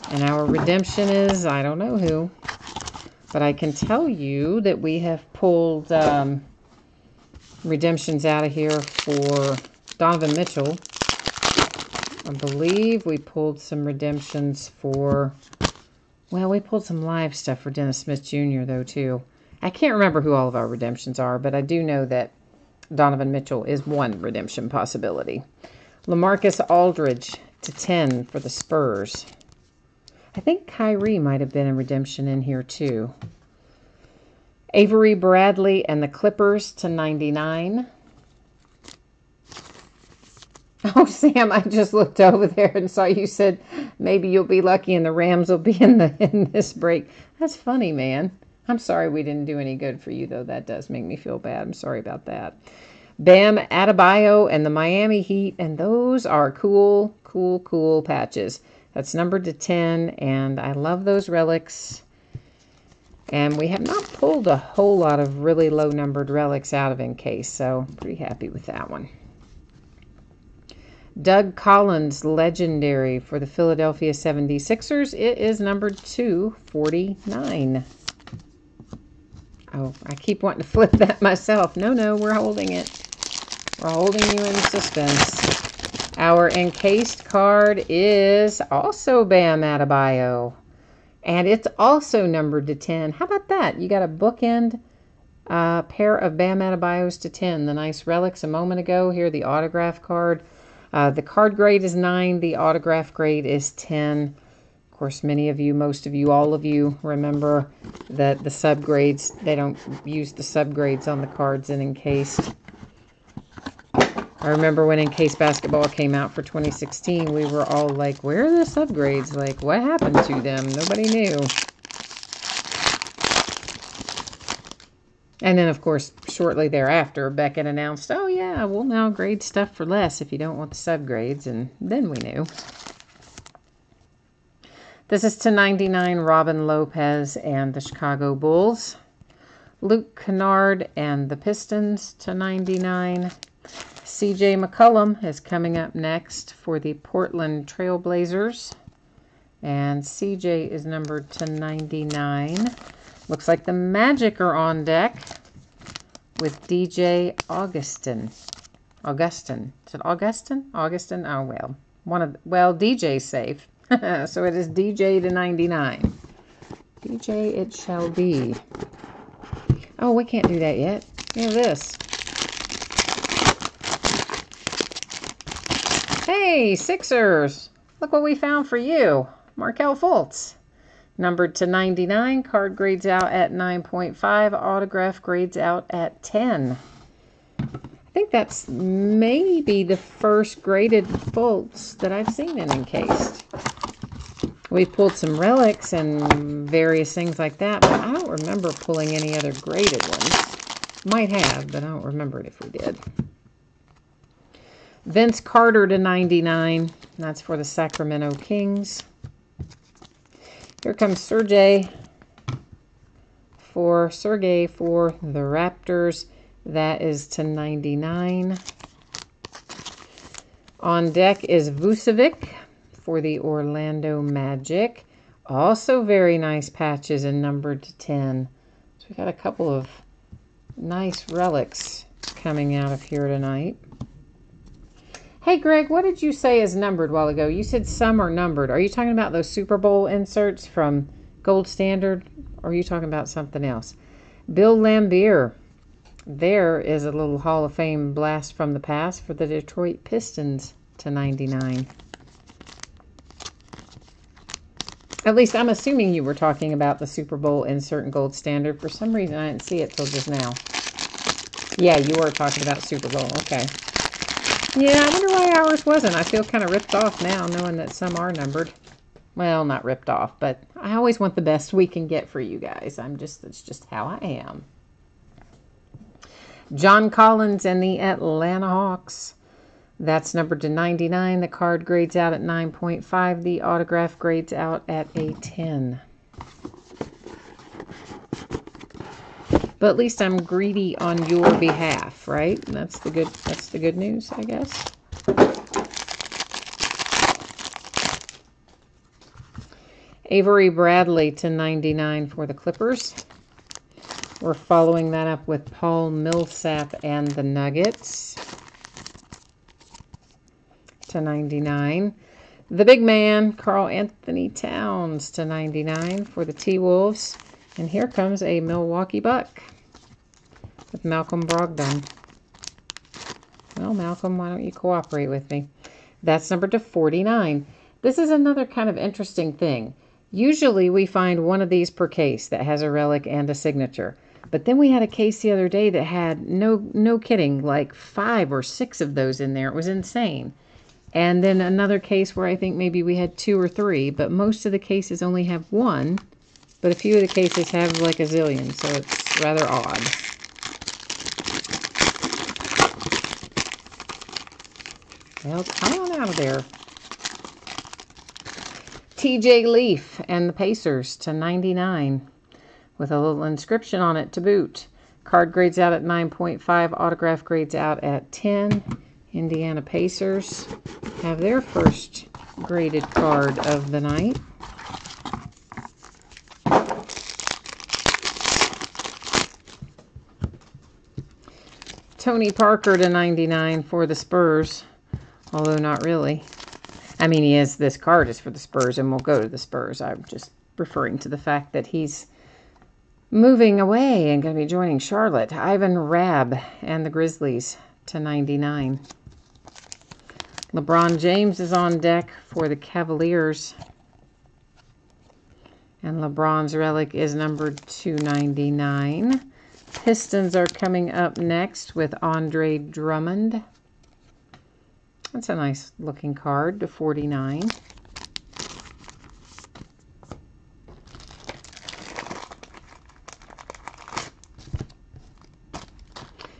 And our redemption is, I don't know who. But I can tell you that we have pulled redemptions out of here for Donovan Mitchell. I believe we pulled some redemptions for... Well, we pulled some live stuff for Dennis Smith Jr., though, too. I can't remember who all of our redemptions are, but I do know that Donovan Mitchell is one redemption possibility. LaMarcus Aldridge to 10 for the Spurs. I think Kyrie might have been a redemption in here too. Avery Bradley and the Clippers to 99. Oh, Sam, I just looked over there and saw you said maybe you'll be lucky and the Rams will be in this break. That's funny, man. I'm sorry we didn't do any good for you, though. That does make me feel bad. I'm sorry about that. Bam Adebayo and the Miami Heat, and those are cool, cool, cool patches. That's numbered to 10, and I love those relics. And we have not pulled a whole lot of really low-numbered relics out of Encase, so pretty happy with that one. Doug Collins, legendary for the Philadelphia 76ers. It is numbered to 49. Oh, I keep wanting to flip that myself. No, we're holding it. We're holding you in suspense. Our encased card is also Bam Adebayo. And it's also numbered to 10. How about that? You got a bookend pair of Bam Adebayos to 10. The nice relics a moment ago. Here, the autograph card. The card grade is 9. The autograph grade is 10. Of course, many of you, most of you, all of you remember that the subgrades, they don't use the subgrades on the cards in encased. I remember when Encased Basketball came out for 2016, we were all like, where are the subgrades? Like, what happened to them? Nobody knew. And then, of course, shortly thereafter, Beckett announced, oh, yeah, we'll now grade stuff for less if you don't want the subgrades. And then we knew. This is /99 Robin Lopez and the Chicago Bulls. Luke Kennard and the Pistons /99. C.J. McCollum is coming up next for the Portland Trail Blazers. And C.J. is numbered /99. Looks like the Magic are on deck with DJ Augustin. Augustin. Is it Augustin? Augustin? Oh, well. DJ's safe. So it is DJ /99. DJ it shall be. Oh, we can't do that yet. Look at this. Hey, Sixers. Look what we found for you. Markelle Fultz. Numbered /99. Card grades out at 9.5. Autograph grades out at 10. I think that's maybe the first graded Fultz that I've seen in Encased. We pulled some relics and various things like that, but I don't remember pulling any other graded ones. Might have, but I don't remember it if we did. Vince Carter /99. That's for the Sacramento Kings. Here comes Sergey for the Raptors. That is /99. On deck is Vucevic for the Orlando Magic. Also very nice patches and numbered /10. So we got a couple of nice relics coming out of here tonight. Hey, Greg, what did you say is numbered a while ago? You said some are numbered. Are you talking about those Super Bowl inserts from Gold Standard? Or are you talking about something else? Bill Laimbeer. There is a little Hall of Fame blast from the past for the Detroit Pistons /99. At least I'm assuming you were talking about the Super Bowl insert in Gold Standard. For some reason, I didn't see it till just now. Yeah, you were talking about Super Bowl. Okay. Yeah, I wonder why ours wasn't. I feel kind of ripped off now, knowing that some are numbered. Well, not ripped off, but I always want the best we can get for you guys. It's just how I am. John Collins and the Atlanta Hawks. That's numbered /99. The card grades out at 9.5. The autograph grades out at a 10. But at least I'm greedy on your behalf, right? That's the good news, I guess. Avery Bradley /99 for the Clippers. We're following that up with Paul Millsap and the Nuggets /99. The big man, Karl Anthony Towns /99 for the T-Wolves. And here comes a Milwaukee Buck with Malcolm Brogdon. Well, Malcolm, why don't you cooperate with me? That's numbered /49. This is another kind of interesting thing. Usually we find one of these per case that has a relic and a signature. But then we had a case the other day that had, no kidding, like 5 or 6 of those in there. It was insane. And then another case where I think maybe we had 2 or 3, but most of the cases only have 1. But a few of the cases have like a zillion, so it's rather odd. Well, come on out of there. TJ Leaf and the Pacers /99 with a little inscription on it to boot. Card grades out at 9.5. Autograph grades out at 10. Indiana Pacers have their first graded card of the night. Tony Parker /99 for the Spurs, although not really. I mean, this card is for the Spurs and will go to the Spurs. I'm just referring to the fact that he's moving away and going to be joining Charlotte. Ivan Rabb and the Grizzlies /99. LeBron James is on deck for the Cavaliers. And LeBron's relic is numbered /299. Pistons are coming up next with Andre Drummond. That's a nice looking card to 49.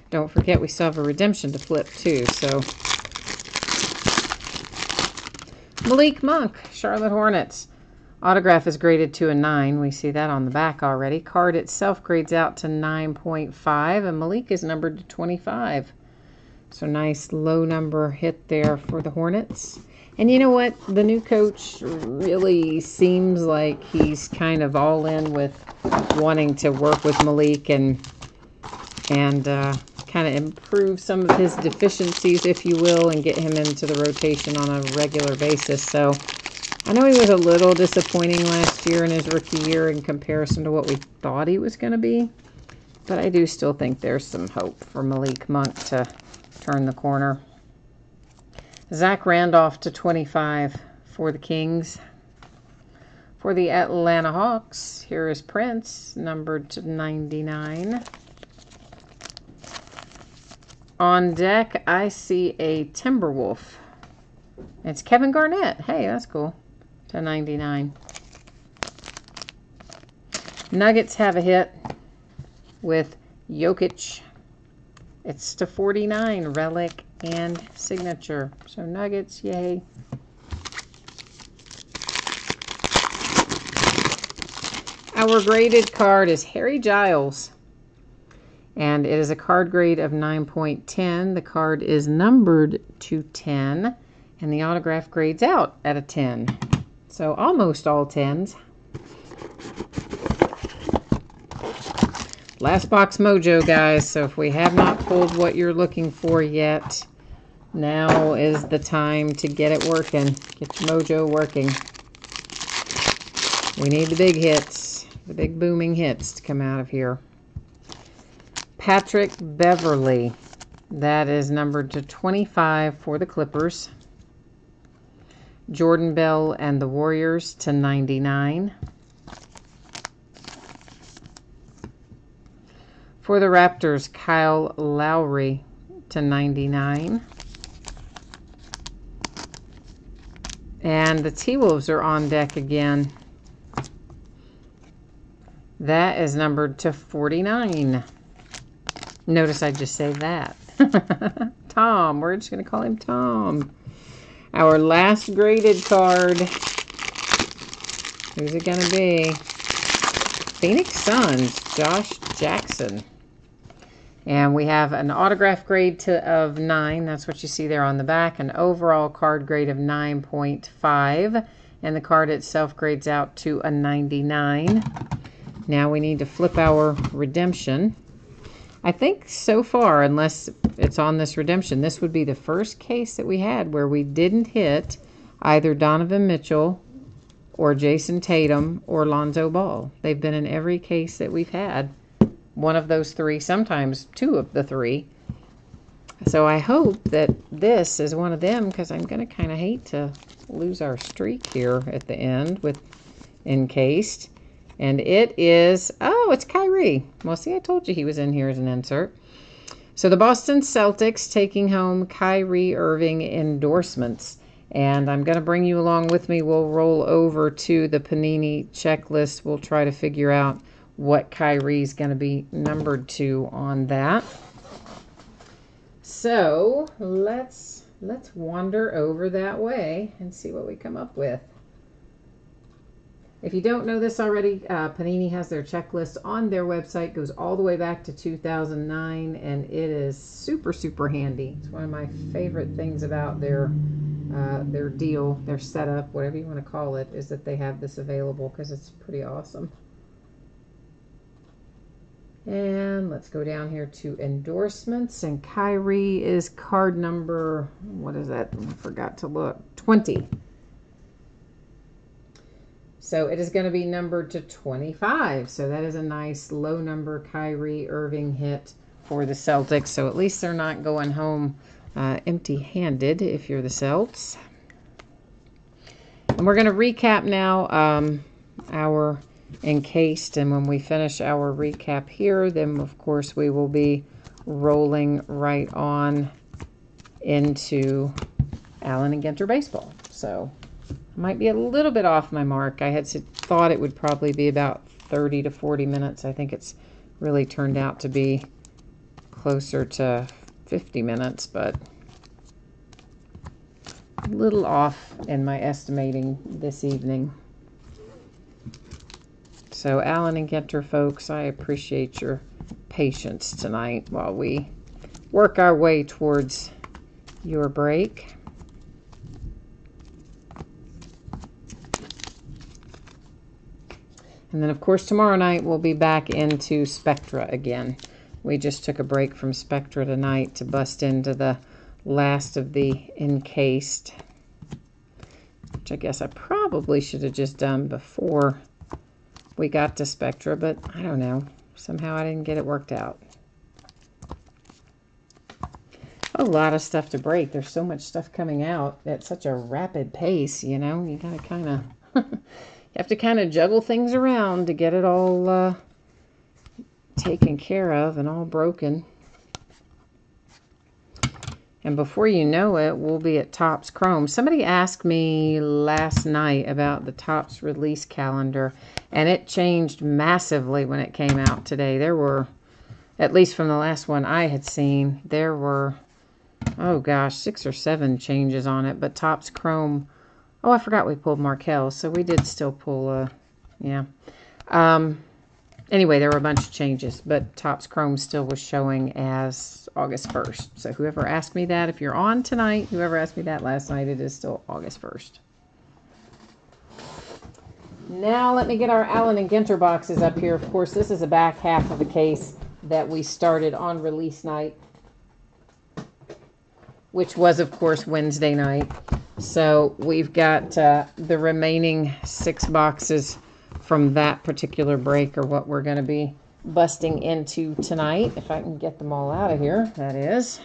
Don't forget we still have a redemption to flip too. So Malik Monk, Charlotte Hornets. Autograph is graded to a 9. We see that on the back already. Card itself grades out to 9.5, and Malik is numbered to 25. So nice low number hit there for the Hornets. And you know what? The new coach really seems like he's kind of all in with wanting to work with Malik and kind of improve some of his deficiencies, if you will, and get him into the rotation on a regular basis. So I know he was a little disappointing last year in his rookie year in comparison to what we thought he was going to be. But I do still think there's some hope for Malik Monk to turn the corner. Zach Randolph to 25 for the Kings. For the Atlanta Hawks, here is Prince, numbered to 99. On deck, I see a Timberwolf. It's Kevin Garnett. Hey, that's cool. To 99. Nuggets have a hit with Jokic. It's to 49, relic and signature. So Nuggets, yay. Our graded card is Harry Giles. And it is a card grade of 9.10. The card is numbered to 10. And the autograph grades out at a 10. So almost all 10s. Last box mojo, guys. So if we have not pulled what you're looking for yet, now is the time to get it working. Get your mojo working. We need the big hits, the big booming hits to come out of here. Patrick Beverley. That is numbered to 25 for the Clippers. Jordan Bell and the Warriors to 99. For the Raptors, Kyle Lowry to 99. And the T-Wolves are on deck again. That is numbered to 49. Notice I just saved that. Tom. We're just going to call him Tom. Our last graded card. Who's it going to be? Phoenix Suns, Josh Jackson. And we have an autograph grade of 9. That's what you see there on the back. An overall card grade of 9.5. And the card itself grades out to a 99. Now we need to flip our redemption. I think so far, unless it's on this redemption, this would be the first case that we had where we didn't hit either Donovan Mitchell or Jason Tatum or Lonzo Ball. They've been in every case that we've had. One of those three, sometimes two of the three. So I hope that this is one of them, because I'm going to kind of hate to lose our streak here at the end with encased. And it is, oh, it's Kyrie. Well, see, I told you he was in here as an insert. So the Boston Celtics taking home Kyrie Irving endorsements. And I'm going to bring you along with me. We'll roll over to the Panini checklist. We'll try to figure out what Kyrie's going to be numbered to on that. So let's wander over that way and see what we come up with. If you don't know this already, Panini has their checklist on their website. Goes all the way back to 2009, and it is super, super handy. It's one of my favorite things about their deal, their setup, whatever you want to call it, is that they have this available, because it's pretty awesome. And let's go down here to endorsements, and Kyrie is card number, what is that? I forgot to look. 20. So it is going to be numbered to 25. So that is a nice low number Kyrie Irving hit for the Celtics. So at least they're not going home empty-handed if you're the Celts. And we're going to recap now our encased. And when we finish our recap here, then of course we will be rolling right on into Allen and Ginter Baseball. So I might be a little bit off my mark. I had thought it would probably be about 30 to 40 minutes. I think it's really turned out to be closer to 50 minutes, but a little off in my estimating this evening. So Allen and Ginter folks, I appreciate your patience tonight while we work our way towards your break. And then, of course, tomorrow night we'll be back into Spectra again. We just took a break from Spectra tonight to bust into the last of the encased, which I guess I probably should have just done before we got to Spectra, but I don't know. Somehow I didn't get it worked out. A lot of stuff to break. There's so much stuff coming out at such a rapid pace, you know. You gotta kind of... You have to kind of juggle things around to get it all taken care of and all broken. And before you know it, we'll be at Topps Chrome. Somebody asked me last night about the Topps release calendar, and it changed massively when it came out today. There were, at least from the last one I had seen, there were, oh gosh, 6 or 7 changes on it. But Topps Chrome... Oh, I forgot we pulled Markel, so we did still pull, yeah. Anyway, there were a bunch of changes, but Topps Chrome still was showing as August 1st. So whoever asked me that, if you're on tonight, whoever asked me that last night, it is still August 1st. Now let me get our Allen and Ginter boxes up here. Of course, this is the back half of the case that we started on release night, which was, of course, Wednesday night. So we've got the remaining 6 boxes from that particular break are what we're going to be busting into tonight. If I can get them all out of here, that is.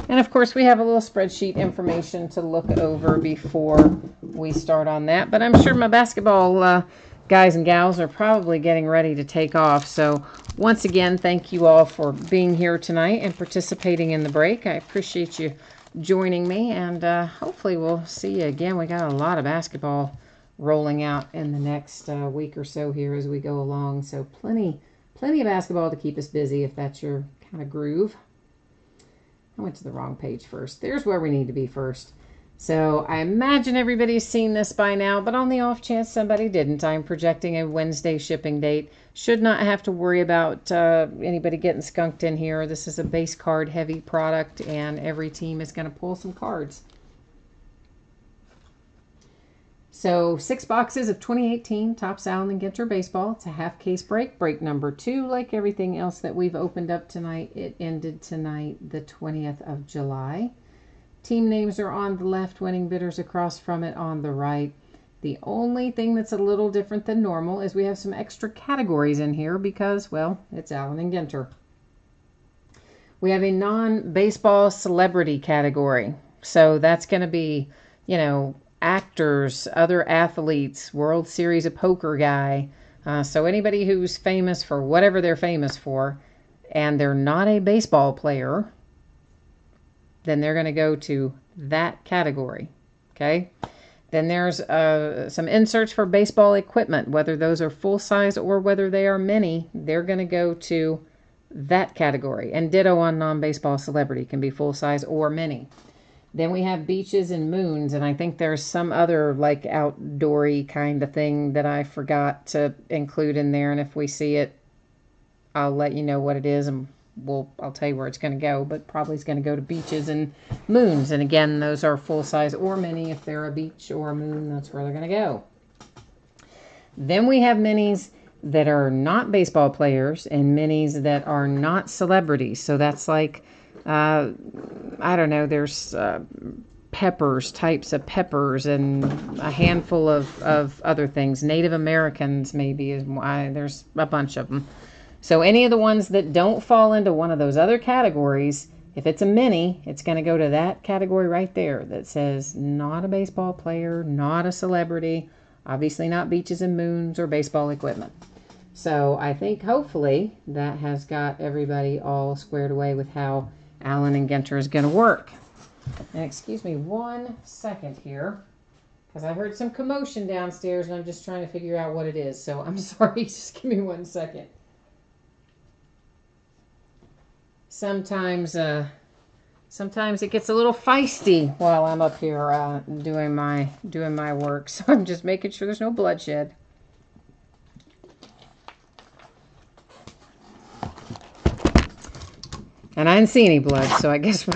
And of course, we have a little spreadsheet information to look over before we start on that. But I'm sure my basketball guys and gals are probably getting ready to take off. So once again, thank you all for being here tonight and participating in the break. I appreciate you joining me, and hopefully we'll see you again. We got a lot of basketball rolling out in the next week or so here as we go along. So plenty of basketball to keep us busy if that's your kind of groove. I went to the wrong page first. There's where we need to be first. So I imagine everybody's seen this by now, but on the off chance somebody didn't, I'm projecting a Wednesday shipping date. Should not have to worry about anybody getting skunked in here. This is a base card heavy product, and every team is going to pull some cards. So 6 boxes of 2018 Topps Allen and Ginter Baseball. It's a half case break. Break number 2, like everything else that we've opened up tonight, it ended tonight, the 20th of July. Team names are on the left, winning bidders across from it on the right. The only thing that's a little different than normal is we have some extra categories in here because, well, it's Allen and Ginter. We have a non-baseball celebrity category. So that's going to be, you know, actors, other athletes, World Series of Poker guy. So anybody who's famous for whatever they're famous for, and they're not a baseball player, then they're going to go to that category, okay? Then there's some inserts for baseball equipment, whether those are full-size or whether they are mini, they're going to go to that category. And ditto on non-baseball celebrity, can be full-size or mini. Then we have beaches and moons, and I think there's some other like outdoory kind of thing that I forgot to include in there, and if we see it, I'll let you know what it is, and I'll tell you where it's going to go, but probably it's going to go to beaches and moons. And again, those are full size or mini. If they're a beach or a moon, that's where they're going to go. Then we have minis that are not baseball players and minis that are not celebrities. So that's like, I don't know, there's peppers, types of peppers, and a handful of other things. Native Americans maybe is why there's a bunch of them. So any of the ones that don't fall into one of those other categories, if it's a mini, it's going to go to that category right there that says not a baseball player, not a celebrity, obviously not beaches and moons or baseball equipment. So I think hopefully that has got everybody all squared away with how Allen and Ginter is going to work. And excuse me 1 second here, because I heard some commotion downstairs and I'm just trying to figure out what it is. So I'm sorry, just give me 1 second. Sometimes it gets a little feisty while I'm up here doing my work. So I'm just making sure there's no bloodshed. And I didn't see any blood, so I guess we're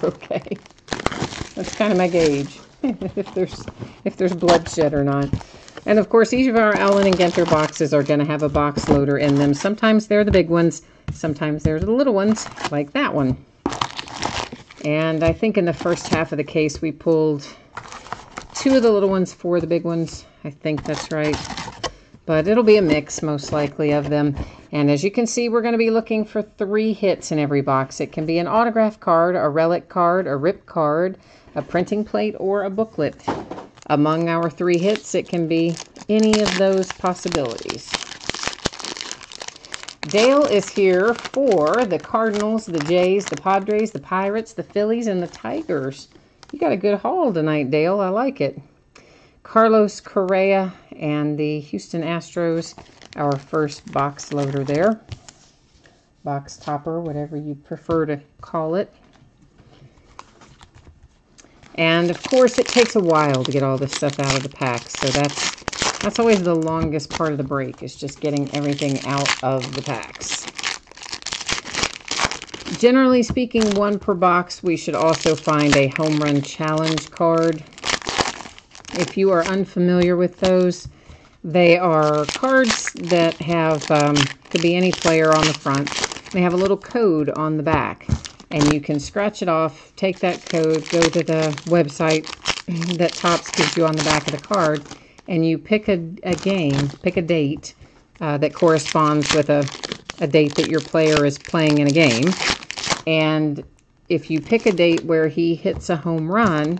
okay. That's kind of my gauge, if there's bloodshed or not. And of course, each of our Allen and Ginter boxes are going to have a box loader in them. Sometimes they're the big ones, sometimes they're the little ones, like that one. And I think in the first half of the case, we pulled 2 of the little ones, 4 of the big ones. I think that's right. But it'll be a mix, most likely, of them. And as you can see, we're going to be looking for 3 hits in every box. It can be an autograph card, a relic card, a rip card, a printing plate, or a booklet. Among our 3 hits, it can be any of those possibilities. Dale is here for the Cardinals, the Jays, the Padres, the Pirates, the Phillies, and the Tigers. You got a good haul tonight, Dale. I like it. Carlos Correa and the Houston Astros, our first box loader there. Box topper, whatever you prefer to call it. And of course, it takes a while to get all this stuff out of the pack. So that's always the longest part of the break, is just getting everything out of the packs. Generally speaking, 1 per box. We should also find a home run challenge card. If you are unfamiliar with those, they are cards that have, could be any player on the front. They have a little code on the back, and you can scratch it off, take that code, go to the website that Topps gives you on the back of the card, and you pick a game, pick a date that corresponds with a date that your player is playing in a game. And if you pick a date where he hits a home run,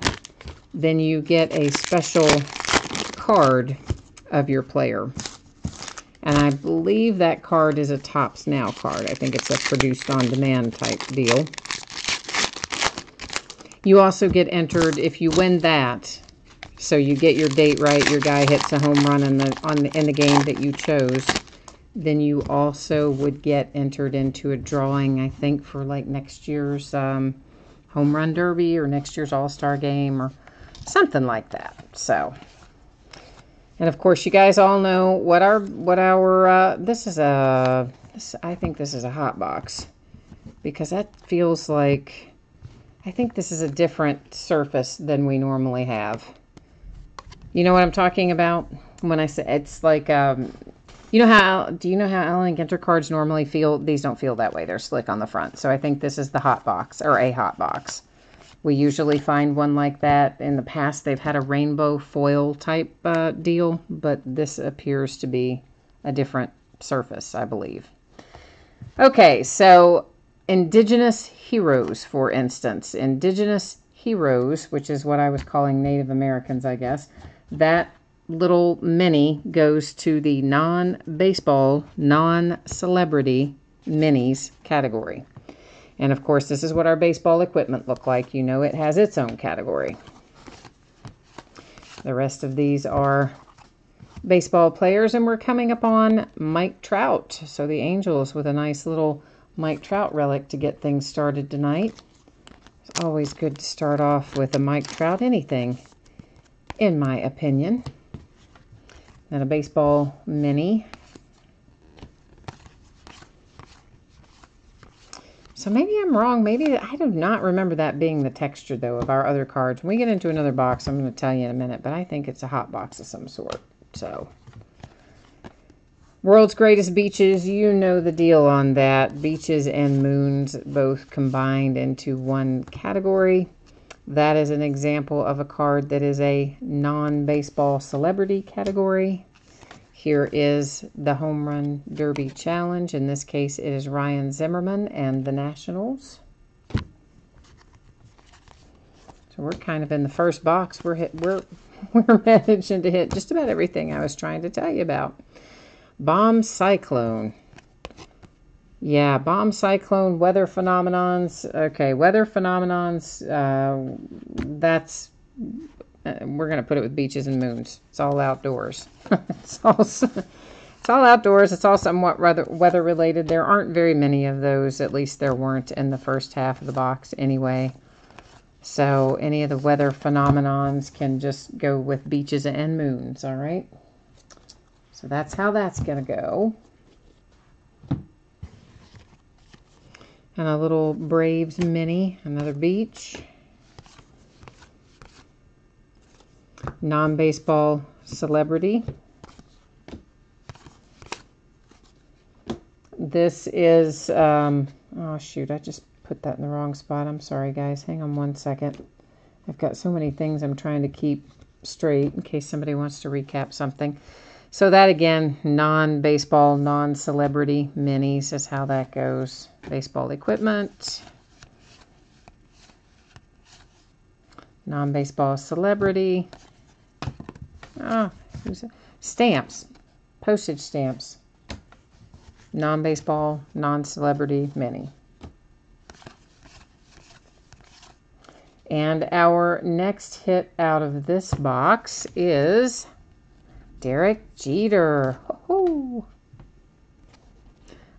then you get a special card of your player. And I believe that card is a Topps Now card. I think it's a produced on demand type deal. You also get entered if you win that. So you get your date right, your guy hits a home run in the game that you chose. Then you also would get entered into a drawing, I think, for like next year's Home Run Derby or next year's All-Star Game or something like that. So, and of course, you guys all know what our I think this is a hot box, because that feels like, I think this is a different surface than we normally have. You know what I'm talking about when I say it's like, do you know how Allen and Ginter cards normally feel? These don't feel that way. They're slick on the front. So I think this is the hot box, or a hot box. We usually find one like that. In the past, they've had a rainbow foil type deal, but this appears to be a different surface, I believe. Okay, so Indigenous Heroes, for instance. Indigenous Heroes, which is what I was calling Native Americans, I guess. That little mini goes to the non-baseball, non-celebrity minis category. And of course, this is what our baseball equipment look like. You know, it has its own category. The rest of these are baseball players, and we're coming up on Mike Trout. So the Angels with a nice little Mike Trout relic to get things started tonight. It's always good to start off with a Mike Trout anything, in my opinion. And a baseball mini. So maybe I'm wrong. Maybe I do not remember that being the texture, though, of our other cards. When we get into another box, I'm going to tell you in a minute, but I think it's a hot box of some sort. So, World's Greatest Beaches, you know the deal on that. Beaches and moons both combined into one category. That is an example of a card that is a non-baseball celebrity category. Here is the Home Run Derby Challenge. In this case, it is Ryan Zimmerman and the Nationals. So we're kind of in the first box. We're managing to hit just about everything I was trying to tell you about. Bomb cyclone. Yeah, bomb cyclone, weather phenomenons. Okay, weather phenomenons, that's, we're going to put it with beaches and moons. It's all outdoors. it's all outdoors. It's all somewhat weather related. There aren't very many of those. At least there weren't in the first half of the box anyway. So any of the weather phenomenons can just go with beaches and moons, all right? So that's how that's going to go. And a little Braves mini, another beach. Non-baseball celebrity. This is, oh shoot, I just put that in the wrong spot. I'm sorry, guys. Hang on one second. I've got so many things I'm trying to keep straight in case somebody wants to recap something. So that, again, non-baseball, non-celebrity minis is how that goes. Baseball equipment. Non-baseball celebrity. Oh, who's it? Stamps. Postage stamps. Non-baseball, non-celebrity mini. And our next hit out of this box is Derek Jeter. Ho-ho.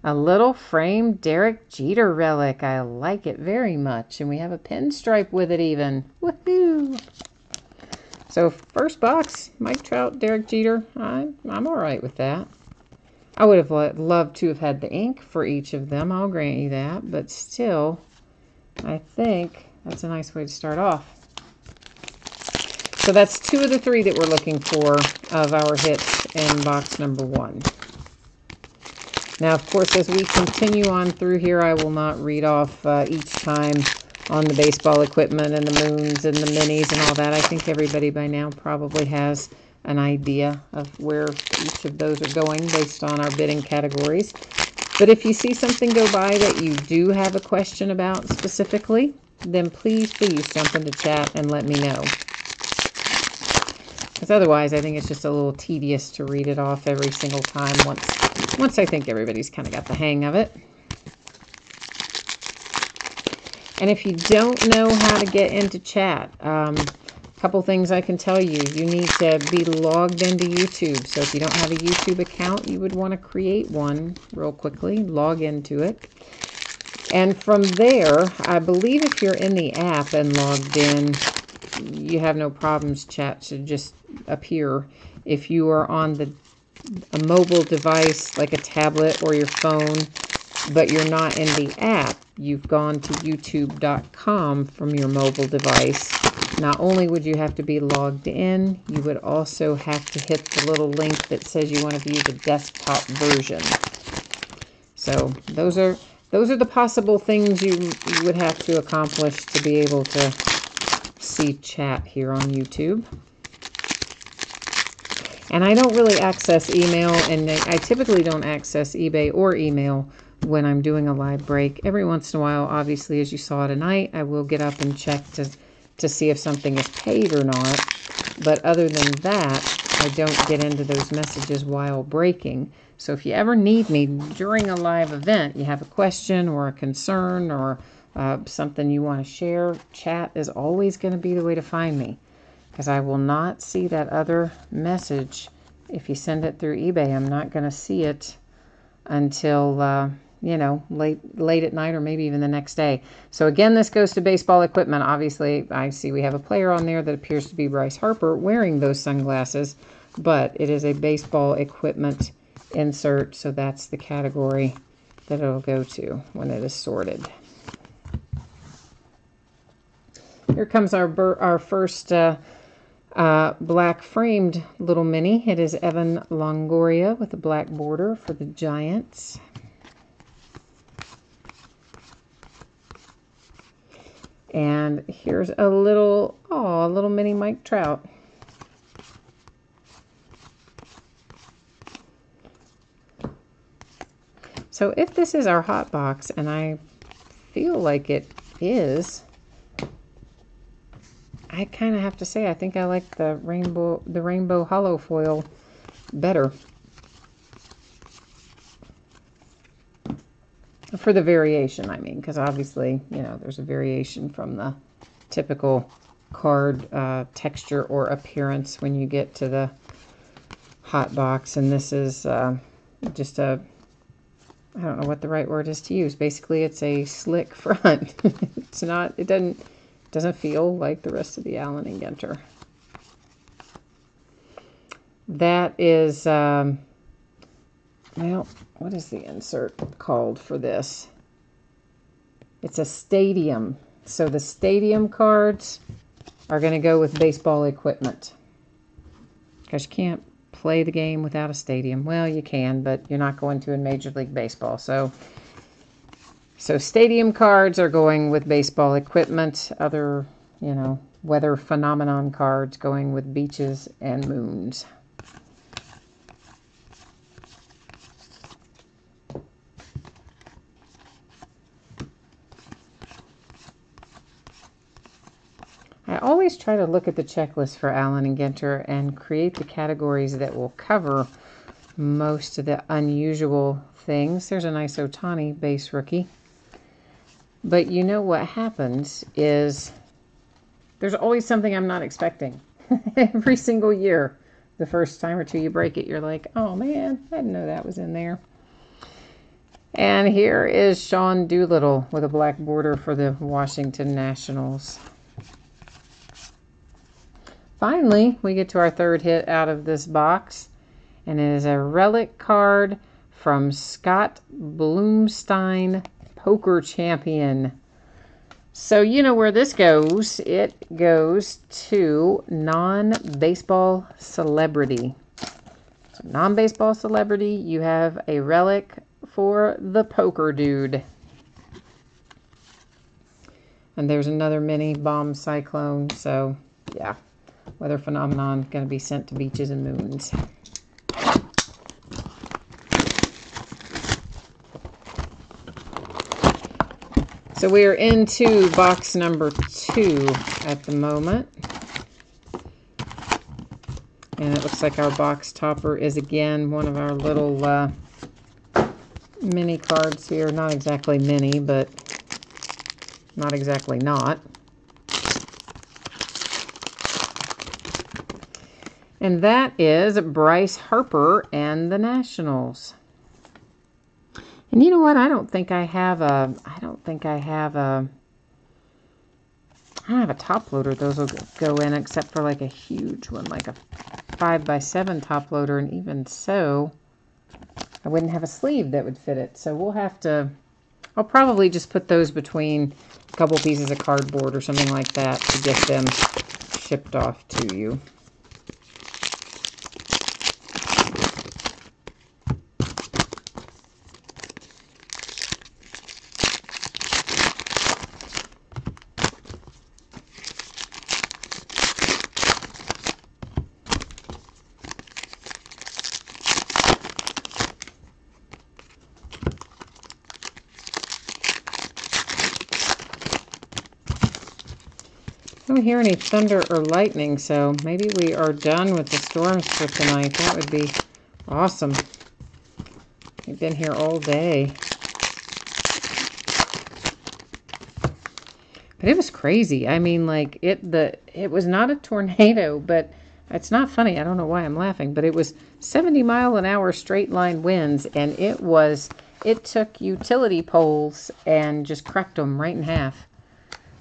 A little framed Derek Jeter relic. I like it very much. And we have a pinstripe with it even. Woohoo! So first box, Mike Trout, Derek Jeter. I'm all right with that. I would have loved to have had the ink for each of them. I'll grant you that. But still, I think that's a nice way to start off. So that's 2 of the 3 that we're looking for of our hits in box number 1. Now, of course, as we continue on through here, I will not read off each time on the baseball equipment and the moons and the minis and all that. I think everybody by now probably has an idea of where each of those are going based on our bidding categories. But if you see something go by that you do have a question about specifically, then please jump into chat and let me know. Because otherwise, I think it's just a little tedious to read it off every single time once I think everybody's kind of got the hang of it. And if you don't know how to get into chat, a couple things I can tell you. You need to be logged into YouTube. So if you don't have a YouTube account, you would want to create one real quickly, log into it. And from there, I believe if you're in the app and logged in, you have no problems. Chat should just appear. If you are on a mobile device like a tablet or your phone, but you're not in the app, you've gone to youtube.com from your mobile device. Not only would you have to be logged in, you would also have to hit the little link that says you want to use a desktop version. So those are the possible things you would have to accomplish to be able to see chat here on YouTube. And I don't really access email, and I typically don't access eBay or email when I'm doing a live break. Every once in a while, obviously, as you saw tonight, I will get up and check to see if something is paid or not. But other than that, I don't get into those messages while breaking. So if you ever need me during a live event, you have a question or a concern or something you want to share, chat is always going to be the way to find me. Because I will not see that other message. If you send it through eBay, I'm not going to see it until, you know, late at night or maybe even the next day. So again, this goes to baseball equipment. Obviously, I see we have a player on there that appears to be Bryce Harper wearing those sunglasses, but it is a baseball equipment insert, so that's the category that it'll go to when it is sorted. Here comes our first black framed little mini. It is Evan Longoria with a black border for the Giants. And here's a little mini Mike Trout. So if this is our hot box, and I feel like it is, I kind of have to say I think I like the rainbow hollow foil better. For the variation, I mean, because obviously, you know, there's a variation from the typical card texture or appearance when you get to the hot box. And this is just a, I don't know what the right word is to use. Basically, it's a slick front. It's not, it doesn't feel like the rest of the Allen & Ginter. That is, well, what is the insert called for this? It's a stadium. So the stadium cards are going to go with baseball equipment. Because you can't play the game without a stadium. Well, you can, but you're not going to in Major League Baseball. So stadium cards are going with baseball equipment. Other, you know, weather phenomenon cards going with beaches and moons. I always try to look at the checklist for Allen & Ginter and create the categories that will cover most of the unusual things. There's a nice Ohtani base rookie. But you know what happens is there's always something I'm not expecting. Every single year, the first time or two you break it, you're like, oh man, I didn't know that was in there. And here is Sean Doolittle with a black border for the Washington Nationals. Finally, we get to our third hit out of this box, and it is a relic card from Scott Blumstein, Poker Champion. So you know where this goes. It goes to non-baseball celebrity. So non-baseball celebrity, you have a relic for the Poker Dude. And there's another mini bomb cyclone, so yeah. Weather phenomenon going to be sent to beaches and moons. So we are into box number 2 at the moment. And it looks like our box topper is again one of our little mini cards here. Not exactly mini, but not exactly not. And that is Bryce Harper and the Nationals. And you know what? I don't have a top loader. Those will go in except for like a huge one, like a 5x7 top loader. And even so, I wouldn't have a sleeve that would fit it. So we'll have to, I'll probably just put those between a couple pieces of cardboard or something like that to get them shipped off to you. I don't hear any thunder or lightning, so maybe we are done with the storms for tonight. That would be awesome. We've been here all day. But it was crazy. I mean, like, it was not a tornado, but it's not funny. I don't know why I'm laughing, but it was 70-mile-an-hour straight line winds, and it took utility poles and just cracked them right in half.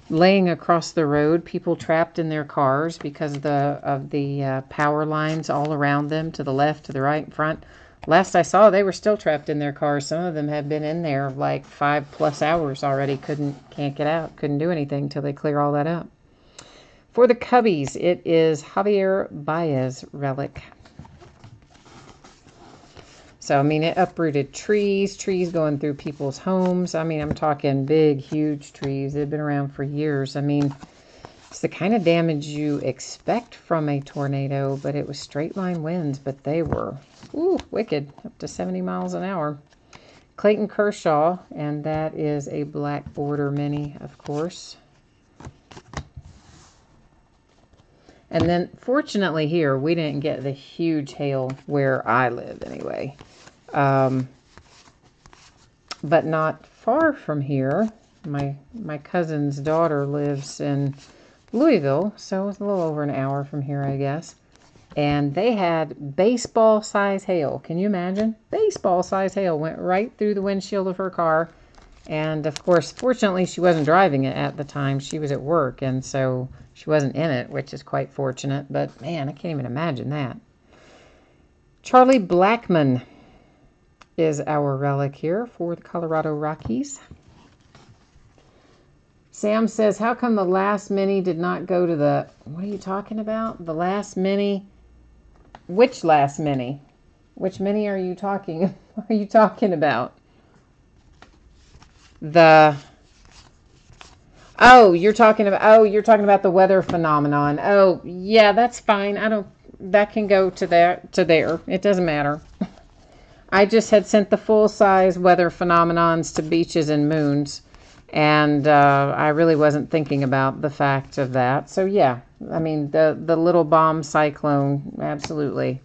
Laying across the road, people trapped in their cars because of the power lines all around them, to the left, to the right, and front. Last I saw, they were still trapped in their cars. Some of them had been in there like 5+ hours already. Can't get out. Couldn't do anything till they clear all that up. For the Cubbies, it is Javier Baez relic. So, I mean, it uprooted trees going through people's homes. I mean, I'm talking big, huge trees. They've been around for years. I mean, it's the kind of damage you expect from a tornado, but it was straight line winds, but they were, wicked, up to 70 miles an hour. Clayton Kershaw, and that is a black border mini, of course. And then, fortunately here, we didn't get the huge hail where I live, anyway. But not far from here. My cousin's daughter lives in Louisville, so it's a little over an hour from here, I guess. And they had baseball-size hail. Can you imagine? Baseball-size hail went right through the windshield of her car. And, of course, fortunately, she wasn't driving it at the time. She was at work, and so she wasn't in it, which is quite fortunate. But, man, I can't even imagine that. Charlie Blackmon is our relic here for the Colorado Rockies. Sam says, how come the last mini did not go to the... What are you talking about? The last mini... Which last mini? Which mini are you talking about? You're talking about the weather phenomenon. Oh, yeah, that's fine. That can go to there. It doesn't matter. I just had sent the full-size weather phenomenons to Beaches and Moons, and I really wasn't thinking about the fact of that. So yeah, I mean, the little bomb cyclone absolutely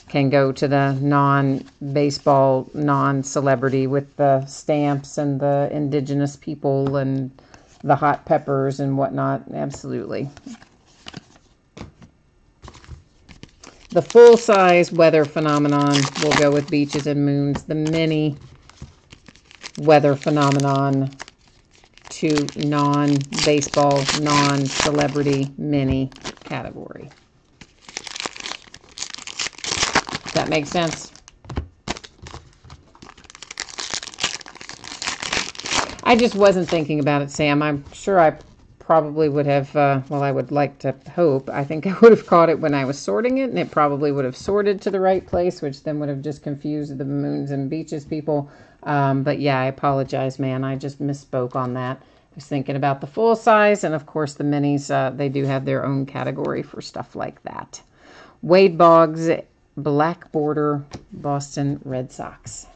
can go to the non-baseball, non-celebrity with the stamps and the indigenous people and the hot peppers and whatnot. Absolutely. The full-size weather phenomenon will go with Beaches and Moons. The mini weather phenomenon to non-baseball, non-celebrity mini category. Does that make sense? I just wasn't thinking about it, Sam. I'm sure I probably would have, I would like to hope. I think I would have caught it when I was sorting it, and it probably would have sorted to the right place, which then would have just confused the Moons and Beaches people. But yeah, I apologize, man. I just misspoke on that. I was thinking about the full size, and of course the minis, they do have their own category for stuff like that. Wade Boggs, Black Border, Boston Red Sox.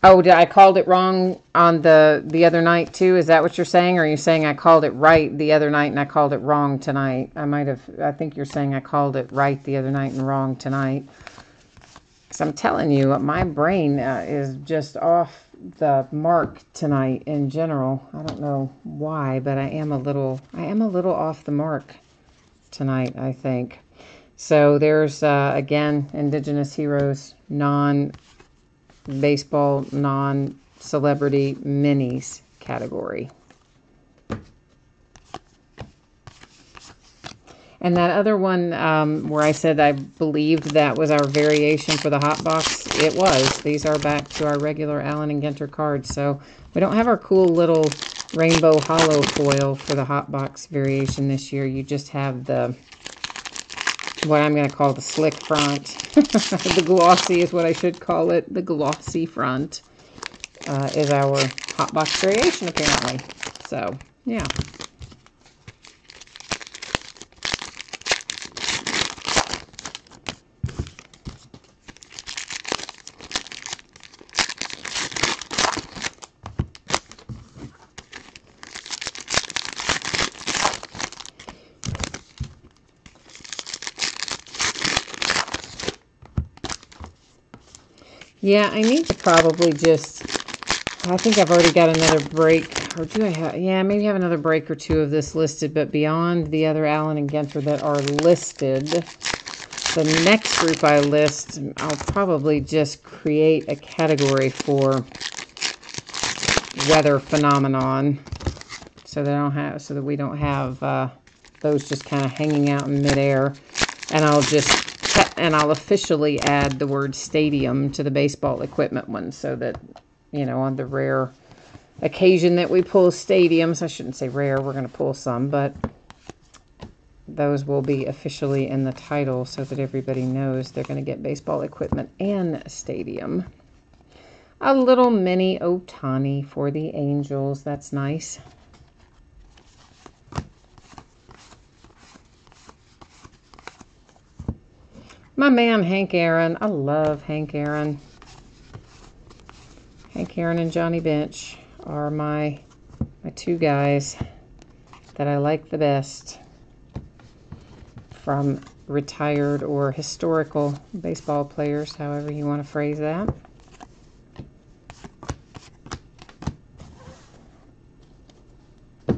Oh, I called it wrong on the other night too? Is that what you're saying? Or are you saying I called it right the other night and I called it wrong tonight? I think you're saying I called it right the other night and wrong tonight. Because I'm telling you, my brain is just off the mark tonight in general. I don't know why, but I am a little off the mark tonight, I think. So there's, again, Indigenous Heroes, non-baseball, non-celebrity minis category. And that other one where I said I believed that was our variation for the hot box, it was. These are back to our regular Allen and Ginter cards. So we don't have our cool little rainbow hollow foil for the hot box variation this year. You just have the, what I'm going to call the slick front. The glossy is what I should call it. The glossy front is our hot box variation apparently. So yeah. Yeah, I need to probably just, I think I've already got another break, or do I have, yeah, maybe have another break or two of this listed, but beyond the other Allen and Ginter that are listed, the next group I list, I'll probably just create a category for weather phenomenon, so that we don't have those just kind of hanging out in midair, and I'll officially add the word stadium to the baseball equipment one so that, you know, on the rare occasion that we pull stadiums, I shouldn't say rare, we're going to pull some, but those will be officially in the title so that everybody knows they're going to get baseball equipment and a stadium. A little mini Ohtani for the Angels. That's nice. My man, Hank Aaron. I love Hank Aaron. Hank Aaron and Johnny Bench are my two guys that I like the best from retired or historical baseball players, however you want to phrase that. I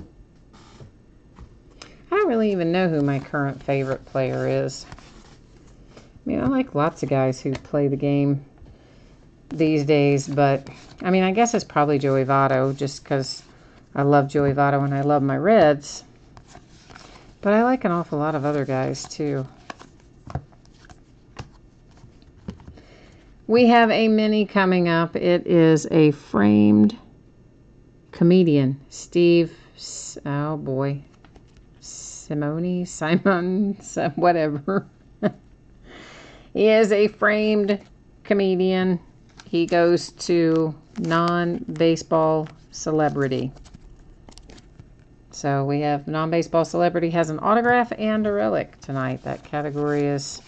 don't really even know who my current favorite player is. I mean, I like lots of guys who play the game these days, but I mean, I guess it's probably Joey Votto, just because I love Joey Votto and I love my Reds. But I like an awful lot of other guys too. We have a mini coming up. It is a framed comedian, Steve, oh boy, Simon, whatever. He is a framed comedian. He goes to non-baseball celebrity. So we have non-baseball celebrity has an autograph and a relic tonight. That category is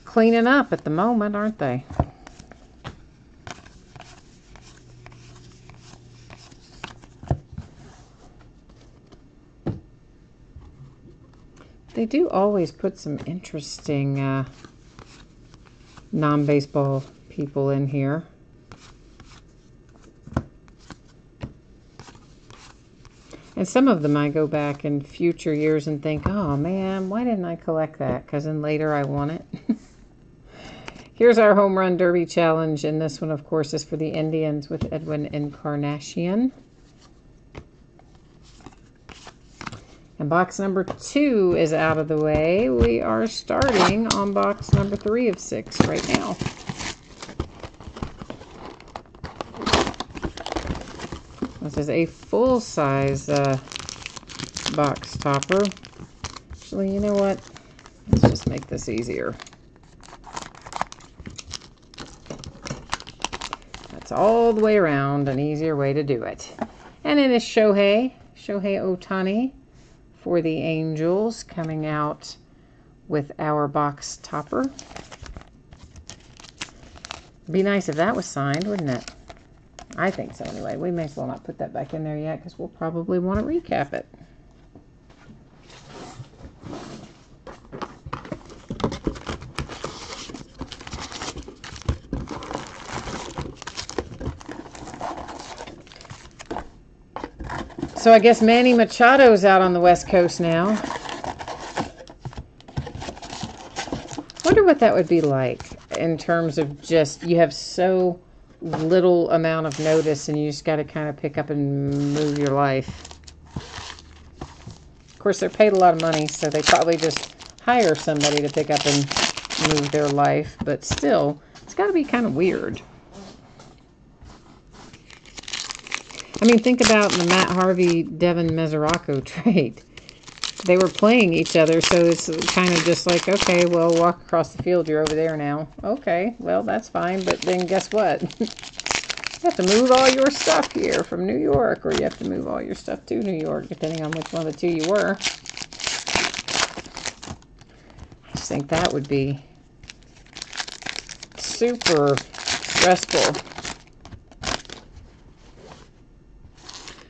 cleaning up at the moment, aren't they? They do always put some interesting non-baseball people in here. And some of them I go back in future years and think, oh man, why didn't I collect that? Because then later I want it. Here's our Home Run Derby Challenge, and this one, of course, is for the Indians with Edwin Encarnacion. And box number 2 is out of the way. We are starting on box number 3 of 6 right now. This is a full-size box topper. Actually, you know what? Let's just make this easier. That's all the way around an easier way to do it. And it is Shohei Ohtani for the Angels coming out with our box topper. Be nice if that was signed, wouldn't it? I think so anyway. We may as well not put that back in there yet because we'll probably want to recap it. So I guess Manny Machado's out on the West Coast now. Wonder what that would be like in terms of just, you have so little amount of notice and you just got to kind of pick up and move your life. Of course, they're paid a lot of money, so they probably just hire somebody to pick up and move their life, but still, it's got to be kind of weird. I mean, think about the Matt Harvey, Devin Mesoraco trade. They were playing each other, so it's kind of just like, okay, well, walk across the field, you're over there now. Okay, well, that's fine, but then guess what? You have to move all your stuff here from New York, or you have to move all your stuff to New York, depending on which one of the two you were. I just think that would be super stressful.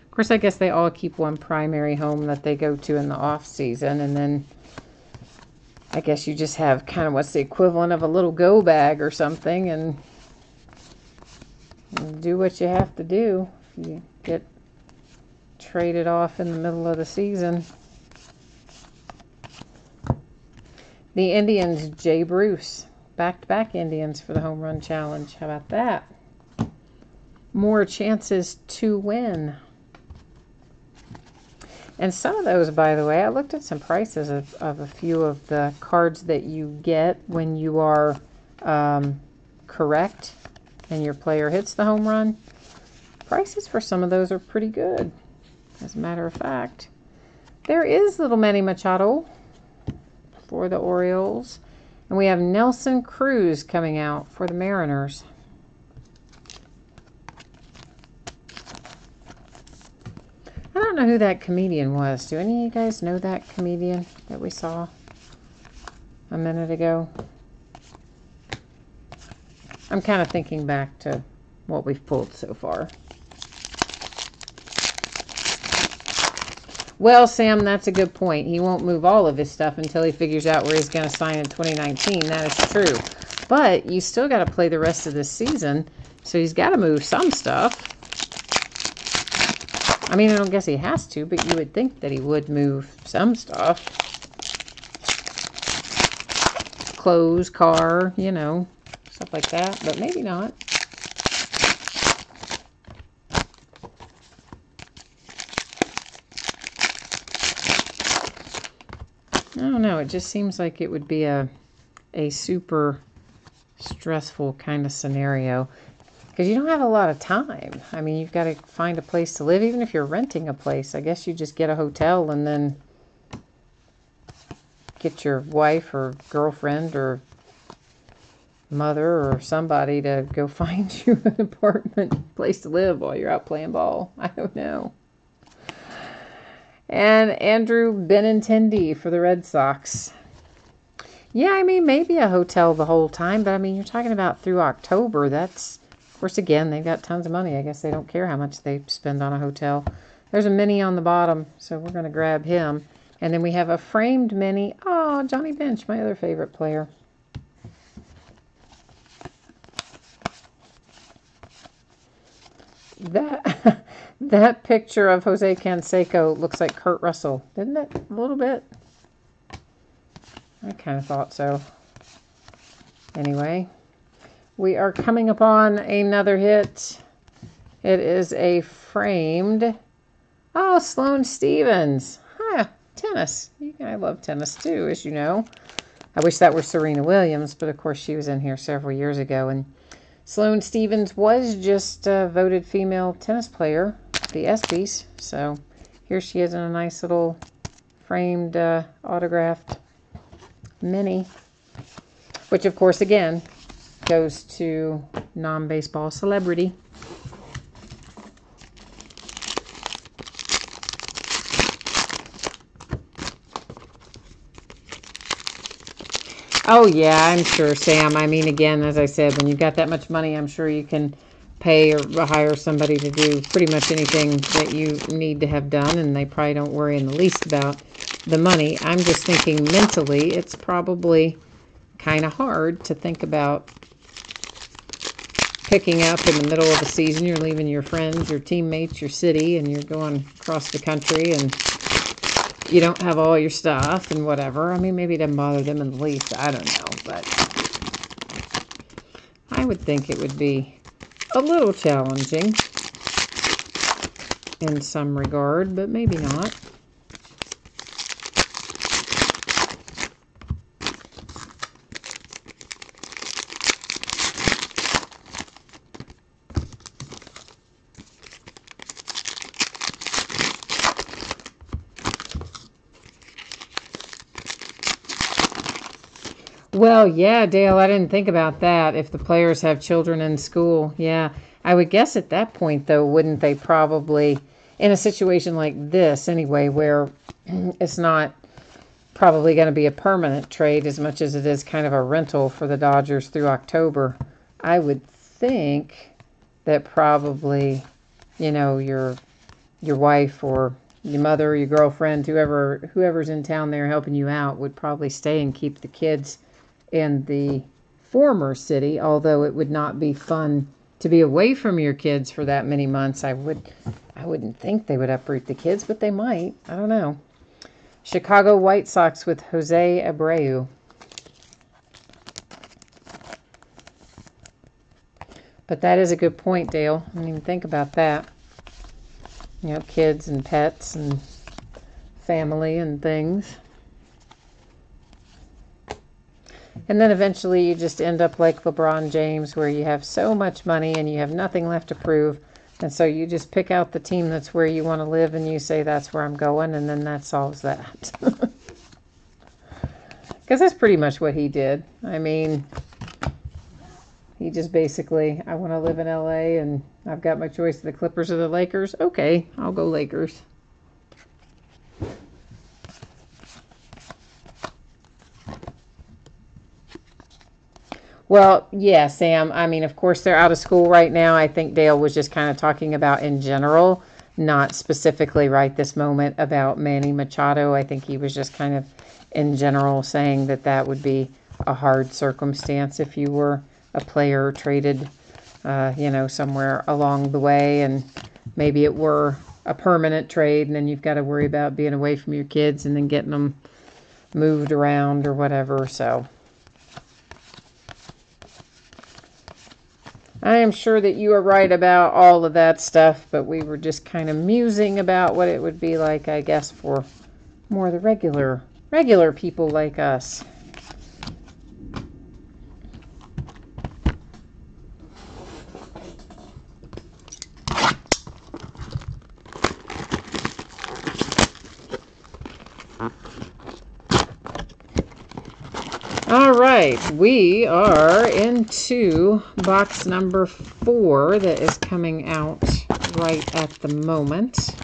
Of course, I guess they all keep one primary home that they go to in the off season, and then I guess you just have kind of what's the equivalent of a little go bag or something, and do what you have to do if you get traded off in the middle of the season. The Indians, Jay Bruce, back-to-back Indians for the Home Run Challenge. How about that? More chances to win. And some of those, by the way, I looked at some prices of a few of the cards that you get when you are correct and your player hits the home run. Prices for some of those are pretty good, as a matter of fact. There is little Manny Machado for the Orioles. And we have Nelson Cruz coming out for the Mariners. I don't know who that comedian was. Do any of you guys know that comedian that we saw a minute ago? I'm kind of thinking back to what we've pulled so far. Well, Sam, that's a good point. He won't move all of his stuff until he figures out where he's going to sign in 2019. That is true. But you still got to play the rest of this season, so he's got to move some stuff. I mean, I don't guess he has to, but you would think that he would move some stuff. Clothes, car, you know, stuff like that, but maybe not. I don't know. It just seems like it would be a super stressful kind of scenario because you don't have a lot of time. I mean, you've got to find a place to live. Even if you're renting a place, I guess you just get a hotel and then get your wife or girlfriend or mother or somebody to go find you an apartment place to live while you're out playing ball. I don't know. And Andrew Benintendi for the Red Sox. Yeah, I mean, maybe a hotel the whole time, but I mean, you're talking about through October. That's, of course, again, they've got tons of money. I guess they don't care how much they spend on a hotel. There's a mini on the bottom, so we're going to grab him. And then we have a framed mini. Oh, Johnny Bench, my other favorite player. That picture of Jose Canseco looks like Kurt Russell, didn't it? A little bit. I kind of thought so. Anyway, we are coming upon another hit. It is a framed. Oh, Sloane Stephens. Huh, tennis. I love tennis too, as you know. I wish that were Serena Williams, but of course she was in here several years ago. And Sloane Stephens was just voted female tennis player, the ESPYs. So here she is in a nice little framed autographed mini, which of course again goes to non-baseball celebrity. Oh yeah, I'm sure, Sam. I mean, again, as I said, when you've got that much money, I'm sure you can pay or hire somebody to do pretty much anything that you need to have done, and they probably don't worry in the least about the money. I'm just thinking mentally, it's probably kind of hard to think about picking up in the middle of the season. You're leaving your friends, your teammates, your city, and you're going across the country, and you don't have all your stuff and whatever. I mean, maybe it doesn't bother them in the least. I don't know, but I would think it would be a little challenging in some regard, but maybe not. Well, yeah, Dale, I didn't think about that. If the players have children in school, yeah. I would guess at that point, though, wouldn't they probably, in a situation like this anyway, where it's not probably going to be a permanent trade as much as it is kind of a rental for the Dodgers through October, I would think that probably, you know, your wife or your mother or your girlfriend, whoever's in town there helping you out, would probably stay and keep the kids in the former city, although it would not be fun to be away from your kids for that many months. I wouldn't think they would uproot the kids, but they might. I don't know. Chicago White Sox with Jose Abreu. But that is a good point, Dale. I didn't even think about that. You know, kids and pets and family and things. And then eventually you just end up like LeBron James, where you have so much money and you have nothing left to prove. And so you just pick out the team that's where you want to live and you say, that's where I'm going. And then that solves that. Because that's pretty much what he did. I mean, he just basically, I want to live in LA and I've got my choice of the Clippers or the Lakers. Okay, I'll go Lakers. Well, yeah, Sam. I mean, of course, they're out of school right now. I think Dale was just kind of talking about in general not specifically right this moment about Manny Machado. I think he was just kind of in general saying that that would be a hard circumstance if you were a player traded, somewhere along the way, and maybe it were a permanent trade, and then you've got to worry about being away from your kids and then getting them moved around or whatever. So I am sure that you are right about all of that stuff, but we were just kind of musing about what it would be like, I guess, for more the regular people like us. All right, we are into box number 4 that is coming out right at the moment.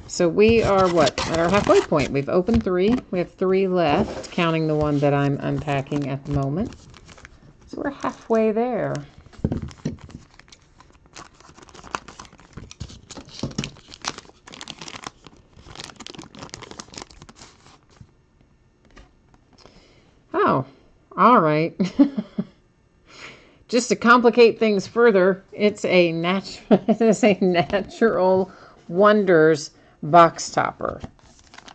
So we are, at our halfway point. We've opened 3. We have 3 left, counting the one that I'm unpacking at the moment. So we're halfway there. Oh, all right. Just to complicate things further, it's a Natural Wonders box topper.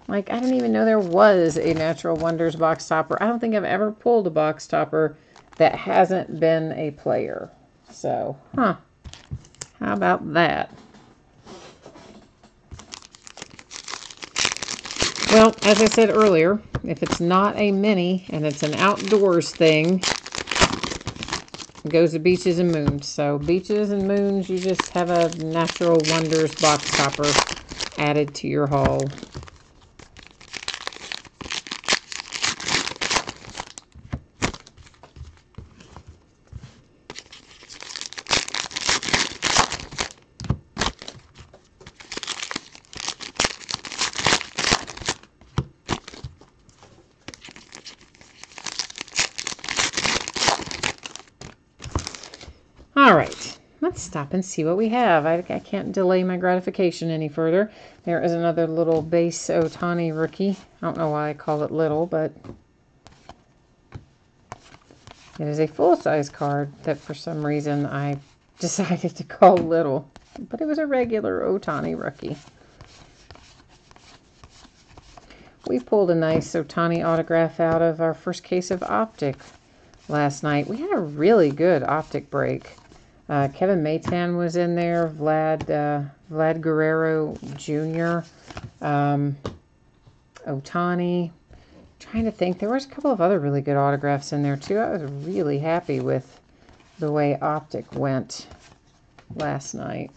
Like, I didn't even know there was a Natural Wonders box topper. I don't think I've ever pulled a box topper that hasn't been a player. So, how about that? Well, as I said earlier, if it's not a mini and it's an outdoors thing, it goes to Beaches and Moons. So Beaches and Moons, you just have a Natural Wonders box topper added to your haul. All right, let's stop and see what we have. I can't delay my gratification any further. There is another little base Ohtani rookie. I don't know why I call it little, but it is a full-size card that for some reason I decided to call little. But it was a regular Ohtani rookie. We pulled a nice Ohtani autograph out of our first case of Optic last night. We had a really good Optic break. Kevin Maytan was in there, Vlad Guerrero Jr., Ohtani. Trying to think, there was a couple of other really good autographs in there too. I was really happy with the way Optic went last night.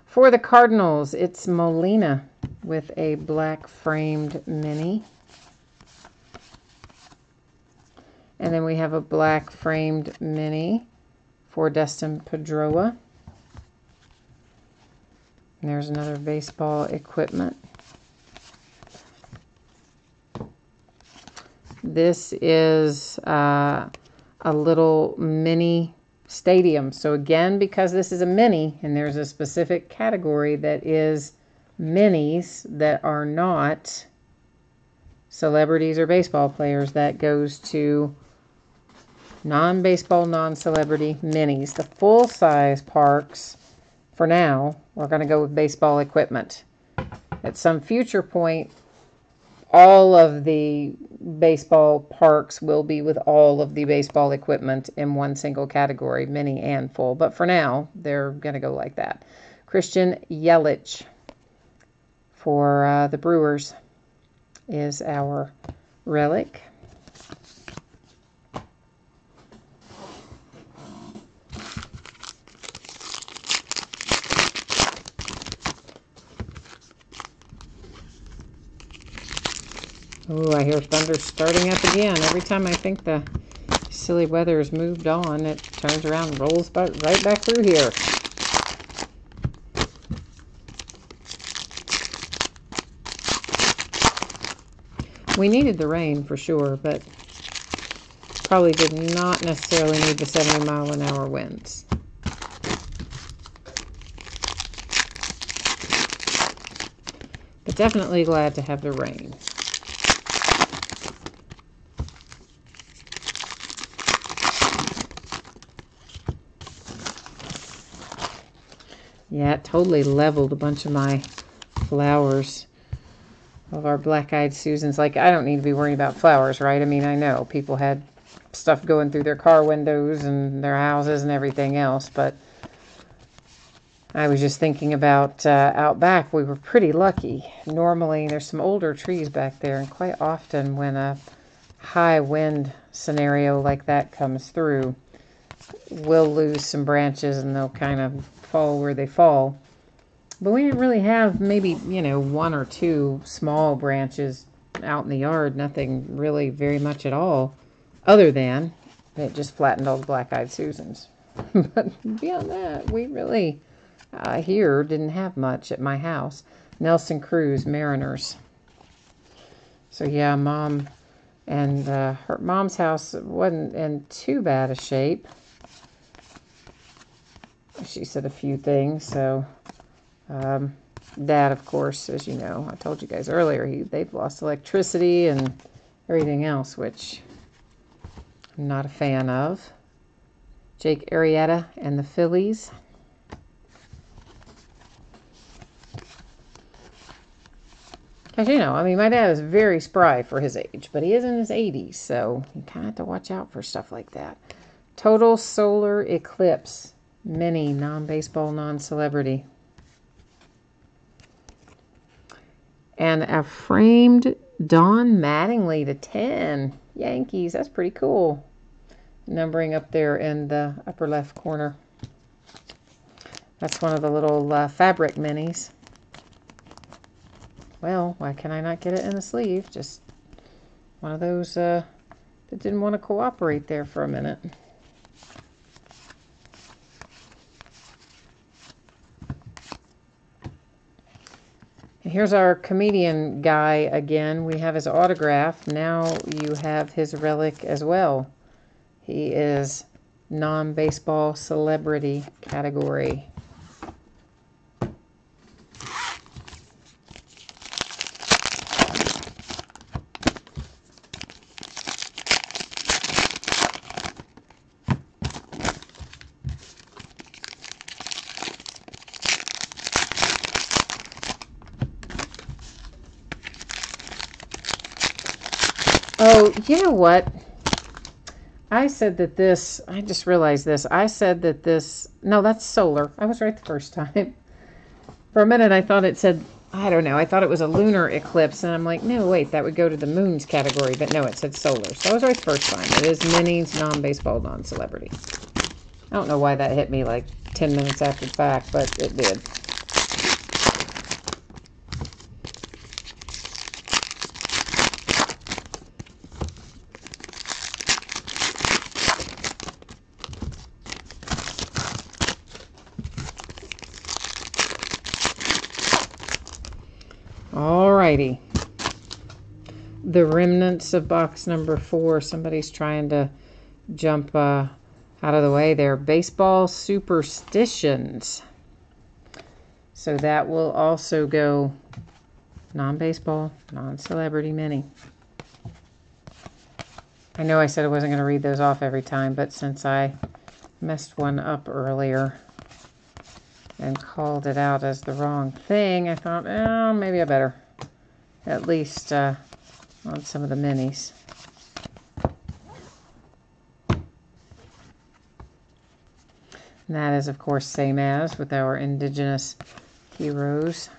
For the Cardinals, it's Molina with a black framed mini. And then we have a black framed mini for Dustin Pedroia. And there's another baseball equipment. This is a little mini stadium. So again, because this is a mini and there's a specific category that is minis that are not celebrities or baseball players, that goes to non-baseball, non-celebrity minis. The full-size parks, for now, we're going to go with baseball equipment. At some future point, all of the baseball parks will be with all of the baseball equipment in one single category, mini and full. But for now, they're going to go like that. Christian Yelich for the Brewers is our relic. Oh, I hear thunder starting up again. Every time I think the silly weather has moved on, it turns around and rolls right back through here. We needed the rain for sure, but probably did not necessarily need the 70-mile-an-hour winds. But definitely glad to have the rain. Yeah, it totally leveled a bunch of my flowers of our black-eyed Susans. Like, I don't need to be worrying about flowers, right? I mean, I know people had stuff going through their car windows and their houses and everything else, but I was just thinking about out back, we were pretty lucky. Normally, there's some older trees back there, and quite often when a high wind scenario like that comes through, we'll lose some branches and they'll kind of fall where they fall. But we didn't really have maybe, one or two small branches out in the yard. Nothing really very much at all, other than it just flattened all the black-eyed Susans. But beyond that, we really here didn't have much at my house. Nelson Cruz Mariners. So yeah, Mom and her mom's house wasn't in too bad a shape. She said a few things, so Dad, of course, as you know, I told you guys earlier, they've lost electricity and everything else, which I'm not a fan of. Jake Arrieta and the Phillies. Because, I mean, my dad is very spry for his age, but he is in his 80s, so you kind of have to watch out for stuff like that. Total Solar Eclipse Mini, non-baseball, non-celebrity. And a framed Don Mattingly to 10. Yankees, that's pretty cool. Numbering up there in the upper left corner. That's one of the little fabric minis. Well, why can I not get it in the sleeve? Just one of those that didn't want to cooperate there for a minute. Here's our comedian guy again. We have his autograph. Now you have his relic as well. He is non-baseball celebrity category. Oh, you know what? I said that this, I just realized this. I said that this, no, that's solar. I was right the first time. For a minute, I thought it said, I don't know, I thought it was a lunar eclipse. And I'm like, no, wait, that would go to the moon's category. But no, it said solar. So I was right the first time. It is minis, non-baseball, non-celebrity. I don't know why that hit me like 10 minutes after the fact, but it did. Alrighty. The remnants of box number 4. Somebody's trying to jump out of the way there. Baseball superstitions. So that will also go non-baseball, non-celebrity mini. I know I said I wasn't going to read those off every time, but since I messed one up earlier and called it out as the wrong thing, I thought, oh, maybe I better. At least on some of the minis. And that is, of course, same as with our indigenous heroes.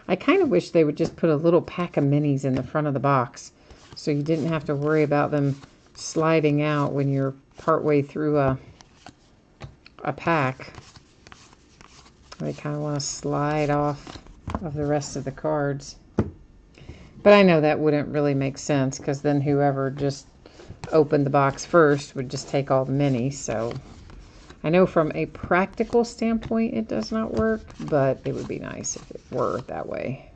I kind of wish they would just put a little pack of minis in the front of the box so you didn't have to worry about them sliding out when you're partway through a pack. They kind of want to slide off of the rest of the cards. But I know that wouldn't really make sense because then whoever just opened the box first would just take all the minis. So I know from a practical standpoint it does not work, but it would be nice if it were that way.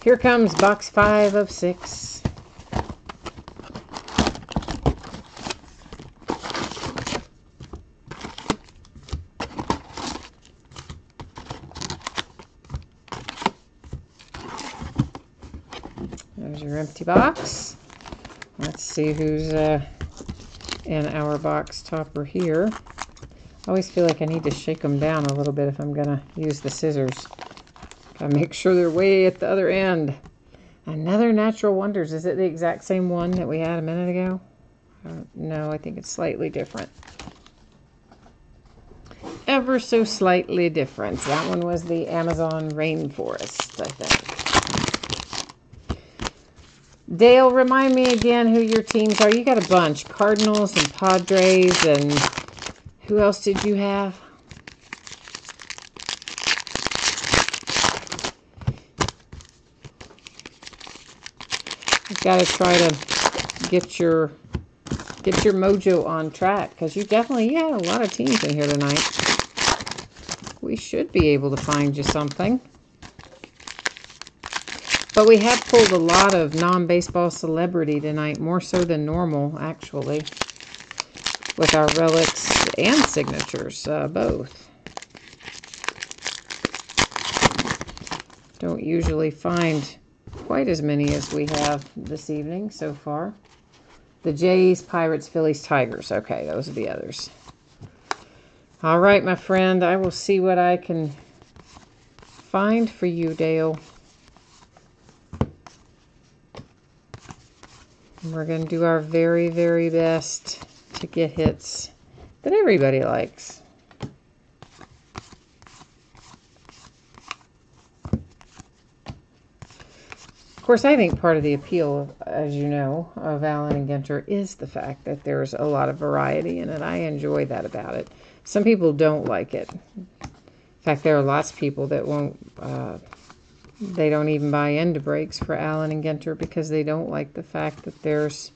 Here comes box 5 of 6. There's your empty box. Let's see who's in our box topper here. I always feel like I need to shake them down a little bit if I'm going to use the scissors. Gotta make sure they're way at the other end. Another Natural Wonders. Is it the exact same one that we had a minute ago? No, I think it's slightly different. Ever so slightly different. That one was the Amazon Rainforest, I think. Dale, remind me again who your teams are. You got a bunch. Cardinals and Padres, and who else did you have? You've got to try to get your mojo on track, because you had a lot of teams in here tonight. We should be able to find you something. But we have pulled a lot of non-baseball celebrity tonight, more so than normal, actually, with our relics and signatures, both. Don't usually find quite as many as we have this evening so far. The Jays, Pirates, Phillies, Tigers. Okay, those are the others. All right, my friend, I will see what I can find for you, Dale. We're going to do our very, very best to get hits that everybody likes. Of course, I think part of the appeal, as you know, of Allen and Ginter is the fact that there's a lot of variety in it. I enjoy that about it. Some people don't like it. In fact, there are lots of people that won't, they don't even buy into breaks for Allen and Ginter because they don't like the fact that there's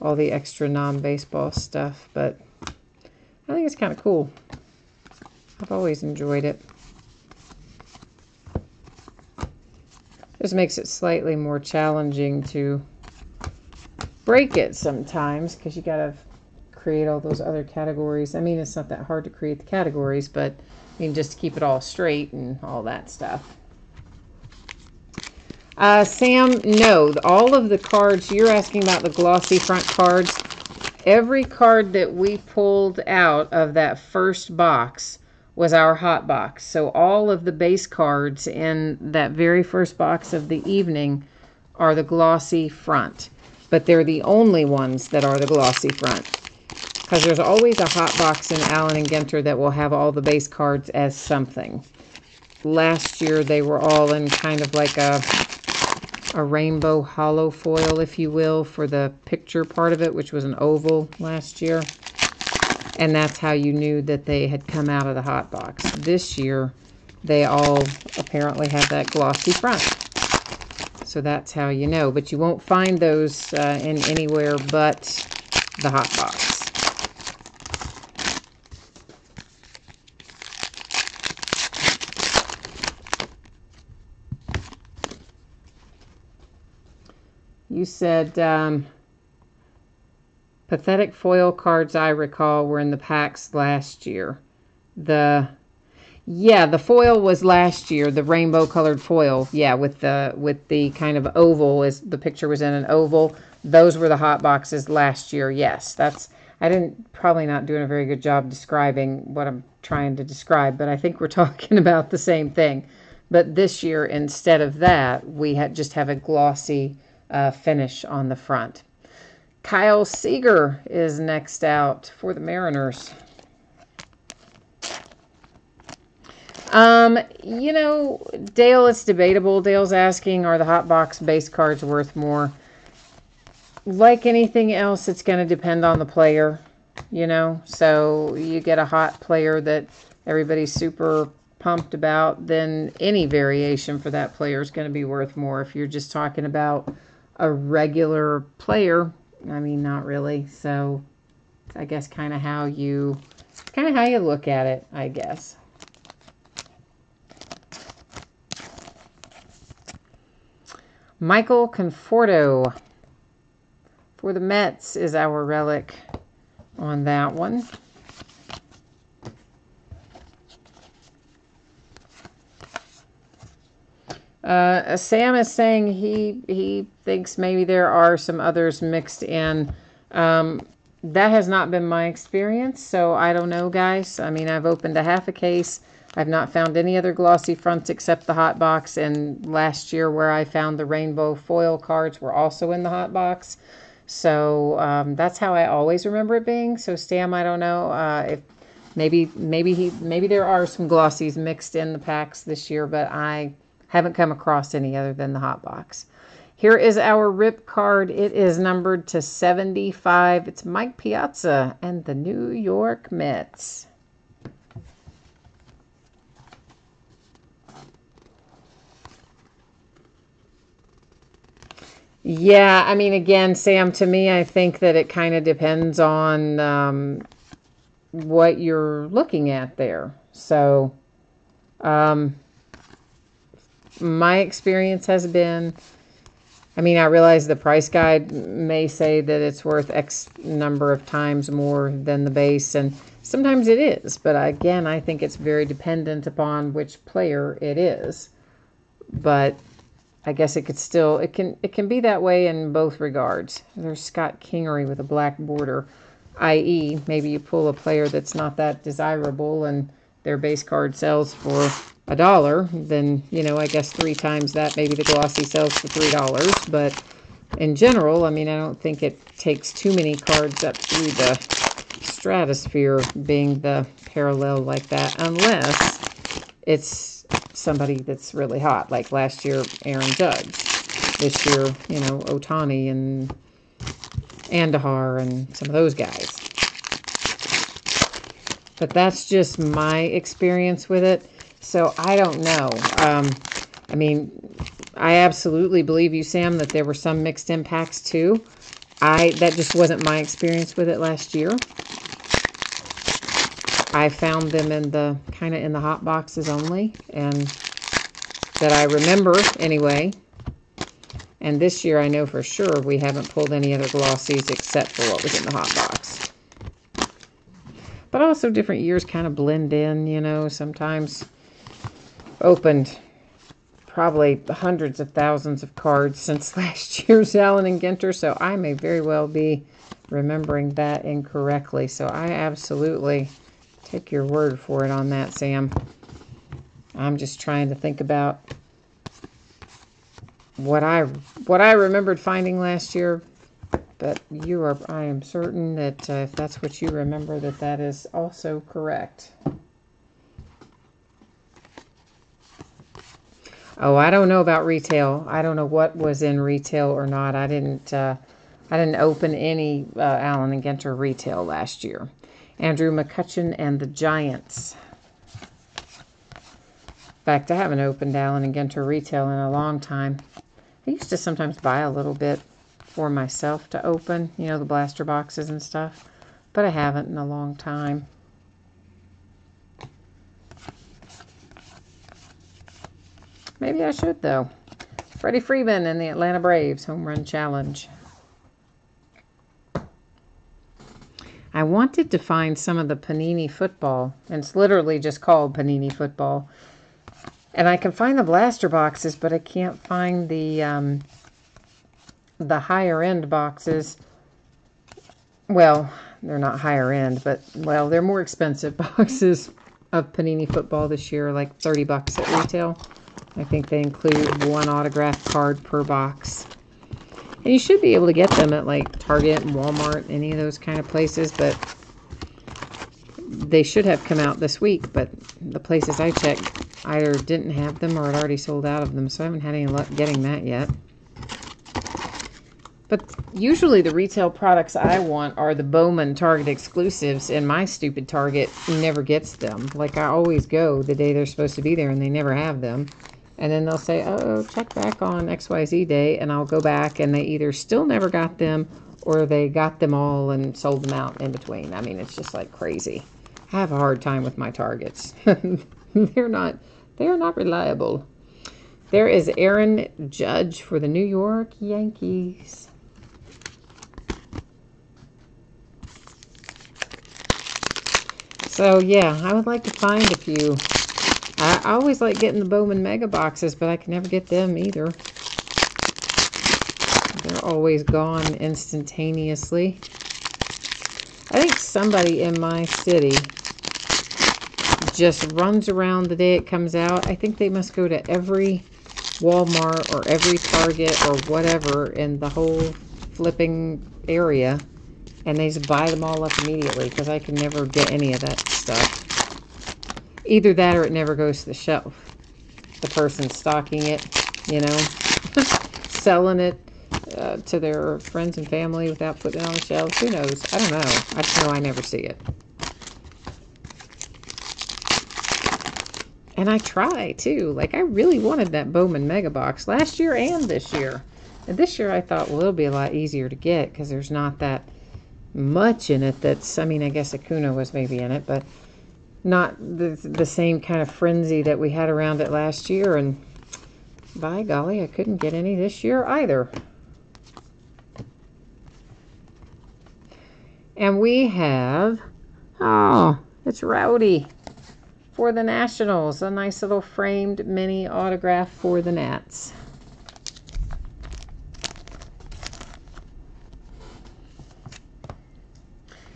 all the extra non-baseball stuff. But I think it's kind of cool. I've always enjoyed it. Just makes it slightly more challenging to break it sometimes, because you got to create all those other categories. I mean, it's not that hard to create the categories, but I mean, just to keep it all straight and all that stuff. Sam, no, all of the cards, you're asking about the glossy front cards. Every card that we pulled out of that first box was our hot box. So all of the base cards in that very first box of the evening are the glossy front. But they're the only ones that are the glossy front. Because there's always a hot box in Allen and Ginter that will have all the base cards as something. Last year they were all in kind of like a rainbow hollow foil, if you will, for the picture part of it, which was an oval last year. And that's how you knew that they had come out of the hot box. This year, they all apparently have that glossy front. So that's how you know. But you won't find those in anywhere but the hot box. You said pathetic foil cards, I recall, were in the packs last year. The foil was last year, the rainbow colored foil. Yeah, with the kind of oval, as the picture was in an oval. Those were the hot boxes last year. Yes, probably not doing a very good job describing what I'm trying to describe, but I think we're talking about the same thing. But this year, instead of that, we just have a glossy finish on the front. Kyle Seager is next out for the Mariners. You know, Dale, it's debatable. Dale's asking, are the hot box base cards worth more? Like anything else, it's going to depend on the player, you know. So you get a hot player that everybody's super pumped about, then any variation for that player is going to be worth more. If you're just talking about a regular player, I mean, not really. So I guess kind of how you look at it, I guess. Michael Conforto for the Mets is our relic on that one. Sam is saying he thinks maybe there are some others mixed in. That has not been my experience, so I don't know, guys. I mean, I've opened a half a case. I've not found any other glossy fronts except the hot box, and last year where I found the rainbow foil cards were also in the hot box. So that's how I always remember it being. So Sam, I don't know if maybe there are some glossies mixed in the packs this year, but I haven't come across any other than the hot box. Here is our rip card. It is numbered to 75. It's Mike Piazza and the New York Mets. Yeah, I mean, again, Sam, to me, I think that it kind of depends on what you're looking at there. So, my experience has been, I mean, I realize the price guide may say that it's worth X number of times more than the base, and sometimes it is. But again, I think it's very dependent upon which player it is. But I guess it could still, it can be that way in both regards. There's Scott Kingery with a black border, i.e. maybe you pull a player that's not that desirable and their base card sells for $1, then, you know, I guess 3 times that, maybe the glossy sells for $3. But in general, I mean, I don't think it takes too many cards up through the stratosphere being the parallel like that, unless it's somebody that's really hot, like last year, Aaron Judge. This year, you know, Ohtani and Andahar and some of those guys. But that's just my experience with it. So I don't know. I mean, I absolutely believe you, Sam, that there were some mixed in packs too. That just wasn't my experience with it last year. I found them in the kind of in the hot boxes only, and that I remember anyway. And this year I know for sure we haven't pulled any other glossies except for what was in the hot box. But also different years kind of blend in, you know, sometimes opened probably hundreds of thousands of cards since last year's Allen and Ginter, so I may very well be remembering that incorrectly. So I absolutely take your word for it on that, Sam. I'm just trying to think about what I remembered finding last year, but I am certain that if that's what you remember, that is also correct. Oh, I don't know about retail. I don't know what was in retail or not. I didn't open any Allen and Ginter retail last year. Andrew McCutchen and the Giants. In fact, I haven't opened Allen and Ginter retail in a long time. I used to sometimes buy a little bit for myself to open, you know, the blaster boxes and stuff, but I haven't in a long time. Maybe I should, though. Freddie Freeman and the Atlanta Braves Home Run Challenge. I wanted to find some of the Panini football, and it's literally just called Panini football. And I can find the blaster boxes, but I can't find the higher end boxes. Well, they're not higher end, but, well, they're more expensive boxes of Panini football this year, like $30 at retail. I think they include one autographed card per box. And you should be able to get them at like Target and Walmart, any of those kind of places, but they should have come out this week, but the places I checked either didn't have them or had already sold out of them, so I haven't had any luck getting that yet. But usually the retail products I want are the Bowman Target exclusives, and my stupid Target never gets them. Like, I always go the day they're supposed to be there, and they never have them. And then they'll say, oh, check back on XYZ day, and I'll go back, and they either still never got them, or they got them all and sold them out in between. I mean, it's just like crazy. I have a hard time with my Targets. They are not reliable. There is Aaron Judge for the New York Yankees. So, yeah, I would like to find a few. I always like getting the Bowman Mega Boxes, but I can never get them either. They're always gone instantaneously. I think somebody in my city just runs around the day it comes out. I think they must go to every Walmart or every Target or whatever in the whole flipping area, and they just buy them all up immediately, because I can never get any of that stuff. Either that or it never goes to the shelf. The person stocking it, you know, selling it to their friends and family without putting it on the shelves. Who knows? I don't know. I just know I never see it. And I try, too. Like, I really wanted that Bowman Mega Box last year and this year. And this year I thought, well, it'll be a lot easier to get because there's not that much in it that's, I mean, I guess Acuna was maybe in it, but not the same kind of frenzy that we had around it last year. And by golly, I couldn't get any this year either. And we have, oh, it's Rowdy for the Nationals. A nice little framed mini autograph for the Nats.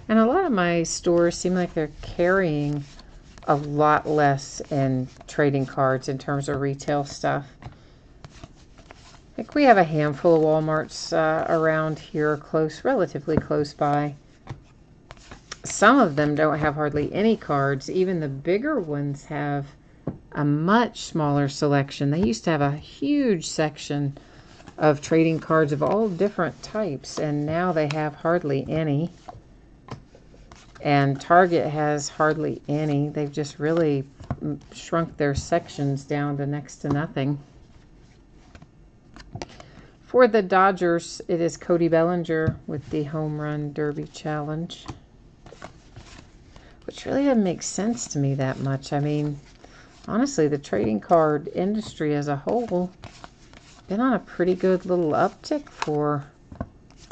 And a lot of my stores seem like they're carrying a lot less in trading cards in terms of retail stuff. I think we have a handful of Walmarts around here, relatively close by. Some of them don't have hardly any cards. Even the bigger ones have a much smaller selection. They used to have a huge section of trading cards of all different types, and now they have hardly any. And Target has hardly any. They've just really shrunk their sections down to next to nothing. For the Dodgers, it is Cody Bellinger with the Home Run Derby Challenge, which really doesn't make sense to me that much. I mean, honestly, the trading card industry as a whole been on a pretty good little uptick for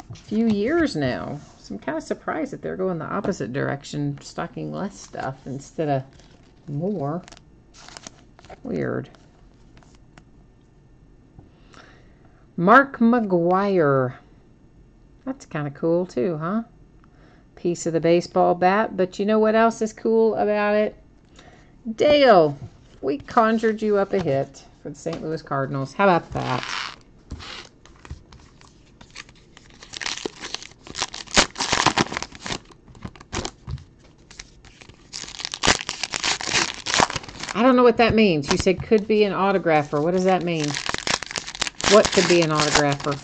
a few years now. So I'm kind of surprised that they're going the opposite direction, stocking less stuff instead of more. Weird. Mark McGwire. That's kind of cool too, huh? Piece of the baseball bat. But you know what else is cool about it? Dale, we conjured you up a hit for the St. Louis Cardinals. How about that? I don't know what that means. You said could be an autographer. What does that mean? What could be an autographer?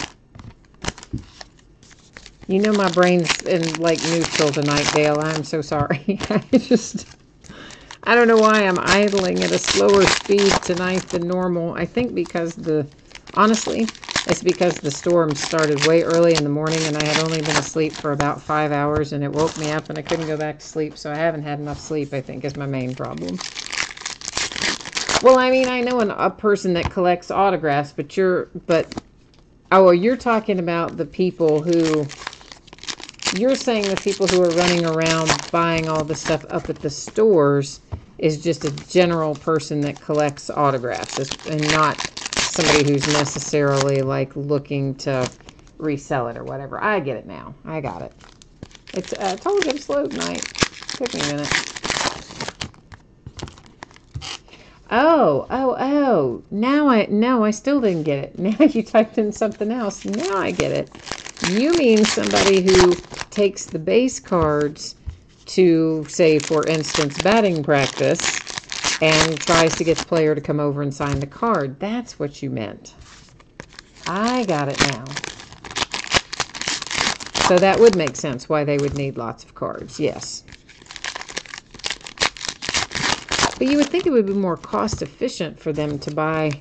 You know my brain's in like neutral tonight, Dale. I'm so sorry. I don't know why I'm idling at a slower speed tonight than normal. I think because honestly, it's because the storm started way early in the morning and I had only been asleep for about 5 hours and it woke me up and I couldn't go back to sleep. So I haven't had enough sleep, I think, is my main problem. Well, I mean, I know a person that collects autographs, you're talking about the people who, you're saying the people who are running around buying all the stuff up at the stores is just a general person that collects autographs and not somebody who's necessarily like looking to resell it or whatever. I get it now. I got it. It's told you I'm slow tonight. Took me a minute. Oh. No, I still didn't get it. Now you typed in something else. Now I get it. You mean somebody who takes the base cards to, say, for instance, batting practice and tries to get the player to come over and sign the card. That's what you meant. I got it now. So that would make sense why they would need lots of cards. Yes. But you would think it would be more cost efficient for them to buy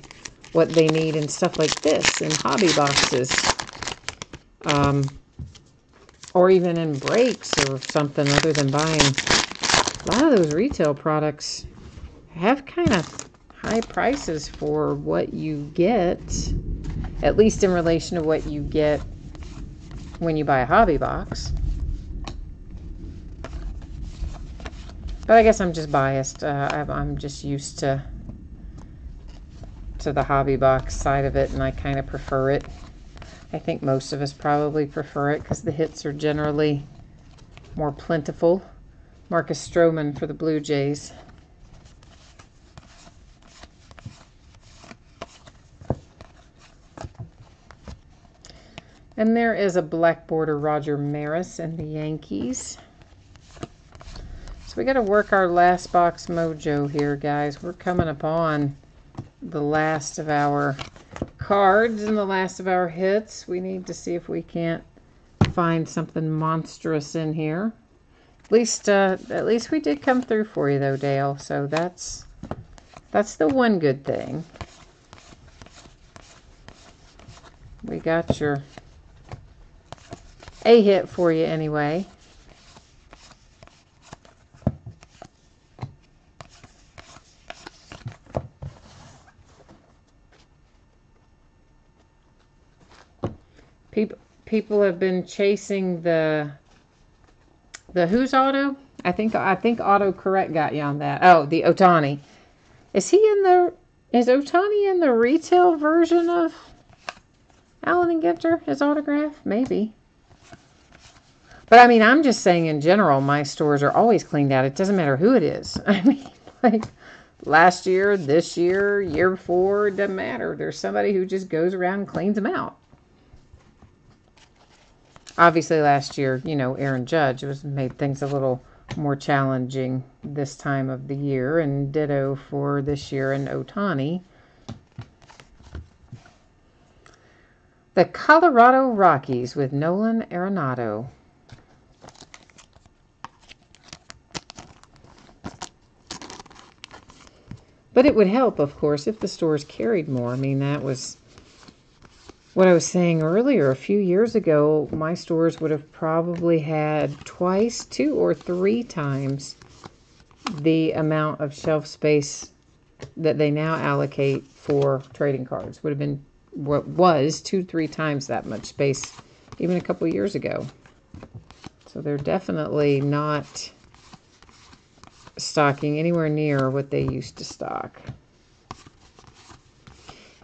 what they need and stuff like this in hobby boxes. Or even in breaks or something other than buying. A lot of those retail products have kind of high prices for what you get, at least in relation to what you get when you buy a hobby box. But I guess I'm just biased. I'm just used to the hobby box side of it, and I kind of prefer it. I think most of us probably prefer it because the hits are generally more plentiful. Marcus Stroman for the Blue Jays. And there is a black border Roger Maris and the Yankees. So we got to work our last box mojo here, guys. We're coming upon the last of our cards and the last of our hits. We need to see if we can't find something monstrous in here. At least we did come through for you though, Dale. So that's the one good thing. We got your a hit for you anyway. People have been chasing the whose auto? I think Auto Correct got you on that. Oh, the Ohtani. Is Ohtani in the retail version of Allen and Ginter, his autograph? Maybe. But I mean, I'm just saying in general, my stores are always cleaned out. It doesn't matter who it is. I mean, like last year, this year, year before, it doesn't matter. There's somebody who just goes around and cleans them out. Obviously, last year, Aaron Judge made things a little more challenging this time of the year, and ditto for this year in Ohtani. The Colorado Rockies with Nolan Arenado. But it would help, of course, if the stores carried more. I mean, that was what I was saying earlier. A few years ago, my stores would have probably had twice, 2 or 3 times the amount of shelf space that they now allocate for trading cards. Would have been what was 2-3 times that much space even a couple years ago. So they're definitely not stocking anywhere near what they used to stock.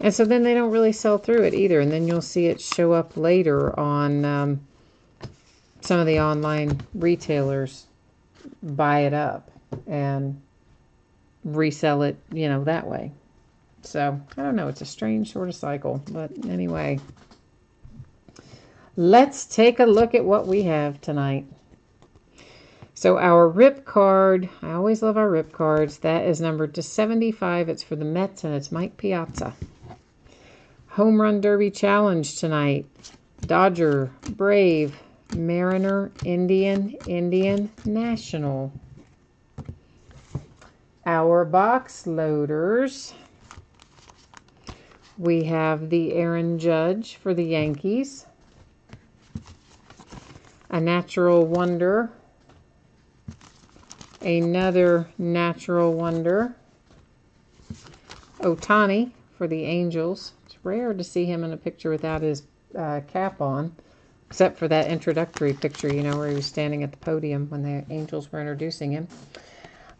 And so then they don't really sell through it either. And then you'll see it show up later on some of the online retailers buy it up and resell it, that way. So, I don't know. It's a strange sort of cycle. But anyway, let's take a look at what we have tonight. So our rip card, I always love our rip cards. That is numbered to 75. It's for the Mets, and it's Mike Piazza. Home Run Derby Challenge tonight. Dodger, Brave, Mariner, Indian, National. Our box loaders. We have the Aaron Judge for the Yankees. A Natural Wonder. Another Natural Wonder. Ohtani for the Angels. Rare to see him in a picture without his cap on, except for that introductory picture, where he was standing at the podium when the Angels were introducing him.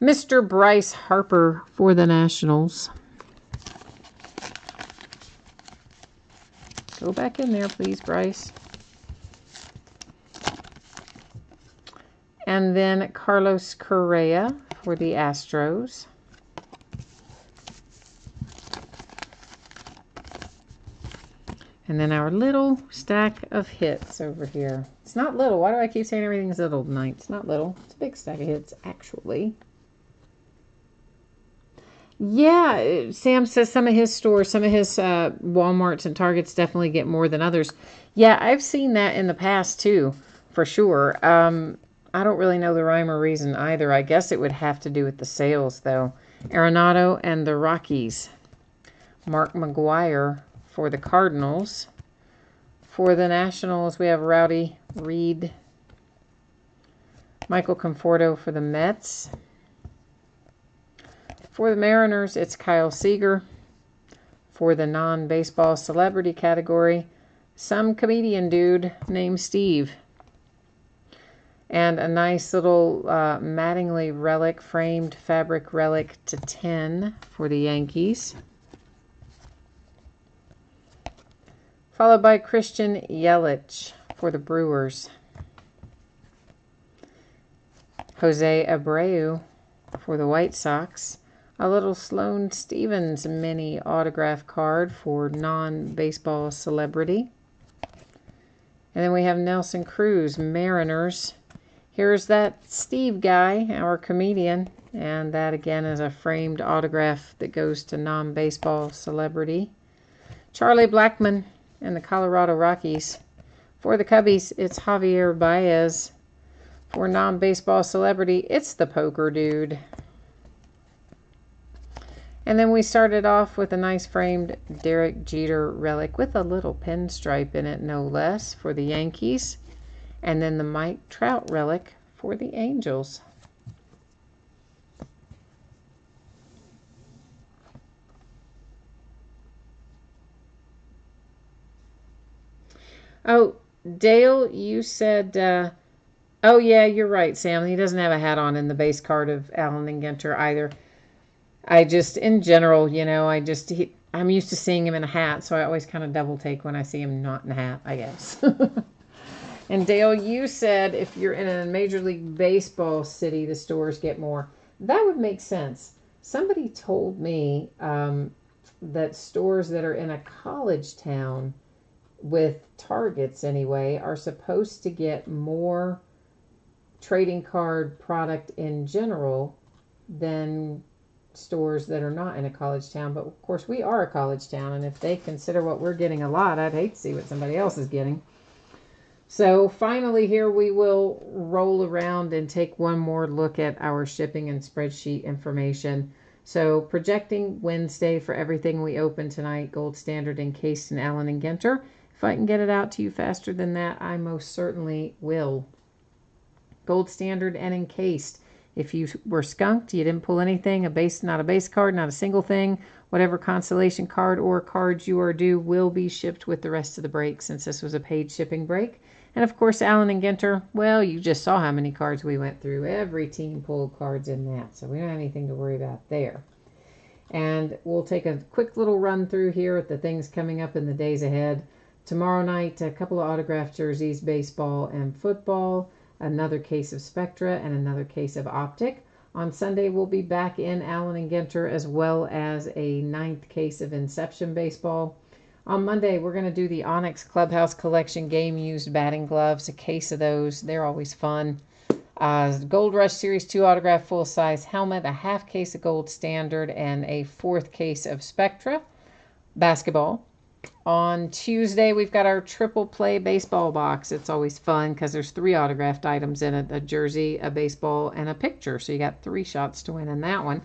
Mr. Bryce Harper for the Nationals. Go back in there, please, Bryce. And then Carlos Correa for the Astros. And then our little stack of hits over here. It's not little. Why do I keep saying everything's little tonight? It's not little. It's a big stack of hits, actually. Yeah, Sam says some of his stores, some of his Walmarts and Targets definitely get more than others. Yeah, I've seen that in the past, too, for sure. I don't really know the rhyme or reason either. I guess it would have to do with the sales, though. Arenado and the Rockies. Mark McGwire for the Cardinals. For the Nationals, we have Rowdy Reed. Michael Conforto for the Mets. For the Mariners, it's Kyle Seager. For the non-baseball celebrity category, some comedian dude named Steve. And a nice little Mattingly relic, framed fabric relic to 10 for the Yankees. Followed by Christian Yelich for the Brewers. Jose Abreu for the White Sox. A little Sloane Stephens mini autograph card for non-baseball celebrity. And then we have Nelson Cruz, Mariners. Here's that Steve guy, our comedian. And that again is a framed autograph that goes to non-baseball celebrity. Charlie Blackmon and the Colorado Rockies. For the Cubbies, it's Javier Baez. For non-baseball celebrity, it's the poker dude. And then we started off with a nice framed Derek Jeter relic with a little pinstripe in it, no less, for the Yankees. And then the Mike Trout relic for the Angels. Oh, Dale, you said, oh yeah, you're right, Sam. He doesn't have a hat on in the base card of Allen and Ginter either. I just, in general, you know, I'm used to seeing him in a hat, so I always kind of double take when I see him not in a hat, I guess. And Dale, you said if you're in a Major League Baseball city, the stores get more. That would make sense. Somebody told me that stores that are in a college town, with Targets anyway, are supposed to get more trading card product in general than stores that are not in a college town. But of course we are a college town, and if they consider what we're getting a lot, I'd hate to see what somebody else is getting. So finally here we will roll around and take one more look at our shipping and spreadsheet information. So projecting Wednesday for everything we open tonight, Gold Standard, Encased, and Allen and Ginter. If I can get it out to you faster than that, I most certainly will. Gold Standard and Encased. If you were skunked, you didn't pull anything, not a base card, not a single thing, whatever consolation card or cards you are due will be shipped with the rest of the break, since this was a paid shipping break. And of course, Allen and Ginter, well, you just saw how many cards we went through. Every team pulled cards in that, so we don't have anything to worry about there. And we'll take a quick little run through here at the things coming up in the days ahead. Tomorrow night, a couple of autographed jerseys, baseball and football, another case of Spectra, and another case of Optic. On Sunday, we'll be back in Allen and Ginter, as well as a 9th case of Inception baseball. On Monday, we're going to do the Onyx Clubhouse Collection game-used batting gloves, a case of those. They're always fun. Gold Rush Series 2 autograph full-size helmet, a half case of Gold Standard, and a 4th case of Spectra basketball. On Tuesday, we've got our triple play baseball box. It's always fun because there's 3 autographed items in it, a jersey, a baseball, and a picture. So you got 3 shots to win in that one.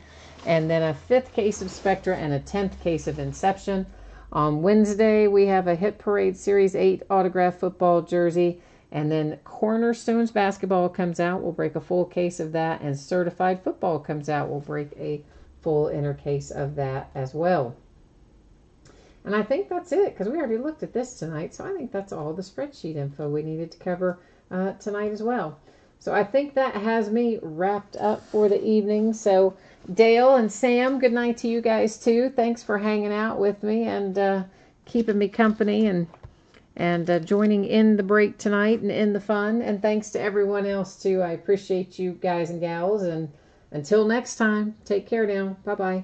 And then a 5th case of Spectra and a 10th case of Inception. On Wednesday, we have a Hit Parade Series 8 autographed football jersey. And then Cornerstones basketball comes out. We'll break a full case of that. And Certified football comes out. We'll break a full inner case of that as well. And I think that's it, because we already looked at this tonight. So I think that's all the spreadsheet info we needed to cover tonight as well. So I think that has me wrapped up for the evening. So Dale and Sam, good night to you guys too. Thanks for hanging out with me and keeping me company and joining in the break tonight and in the fun. And thanks to everyone else too. I appreciate you guys and gals. And until next time, take care now. Bye-bye.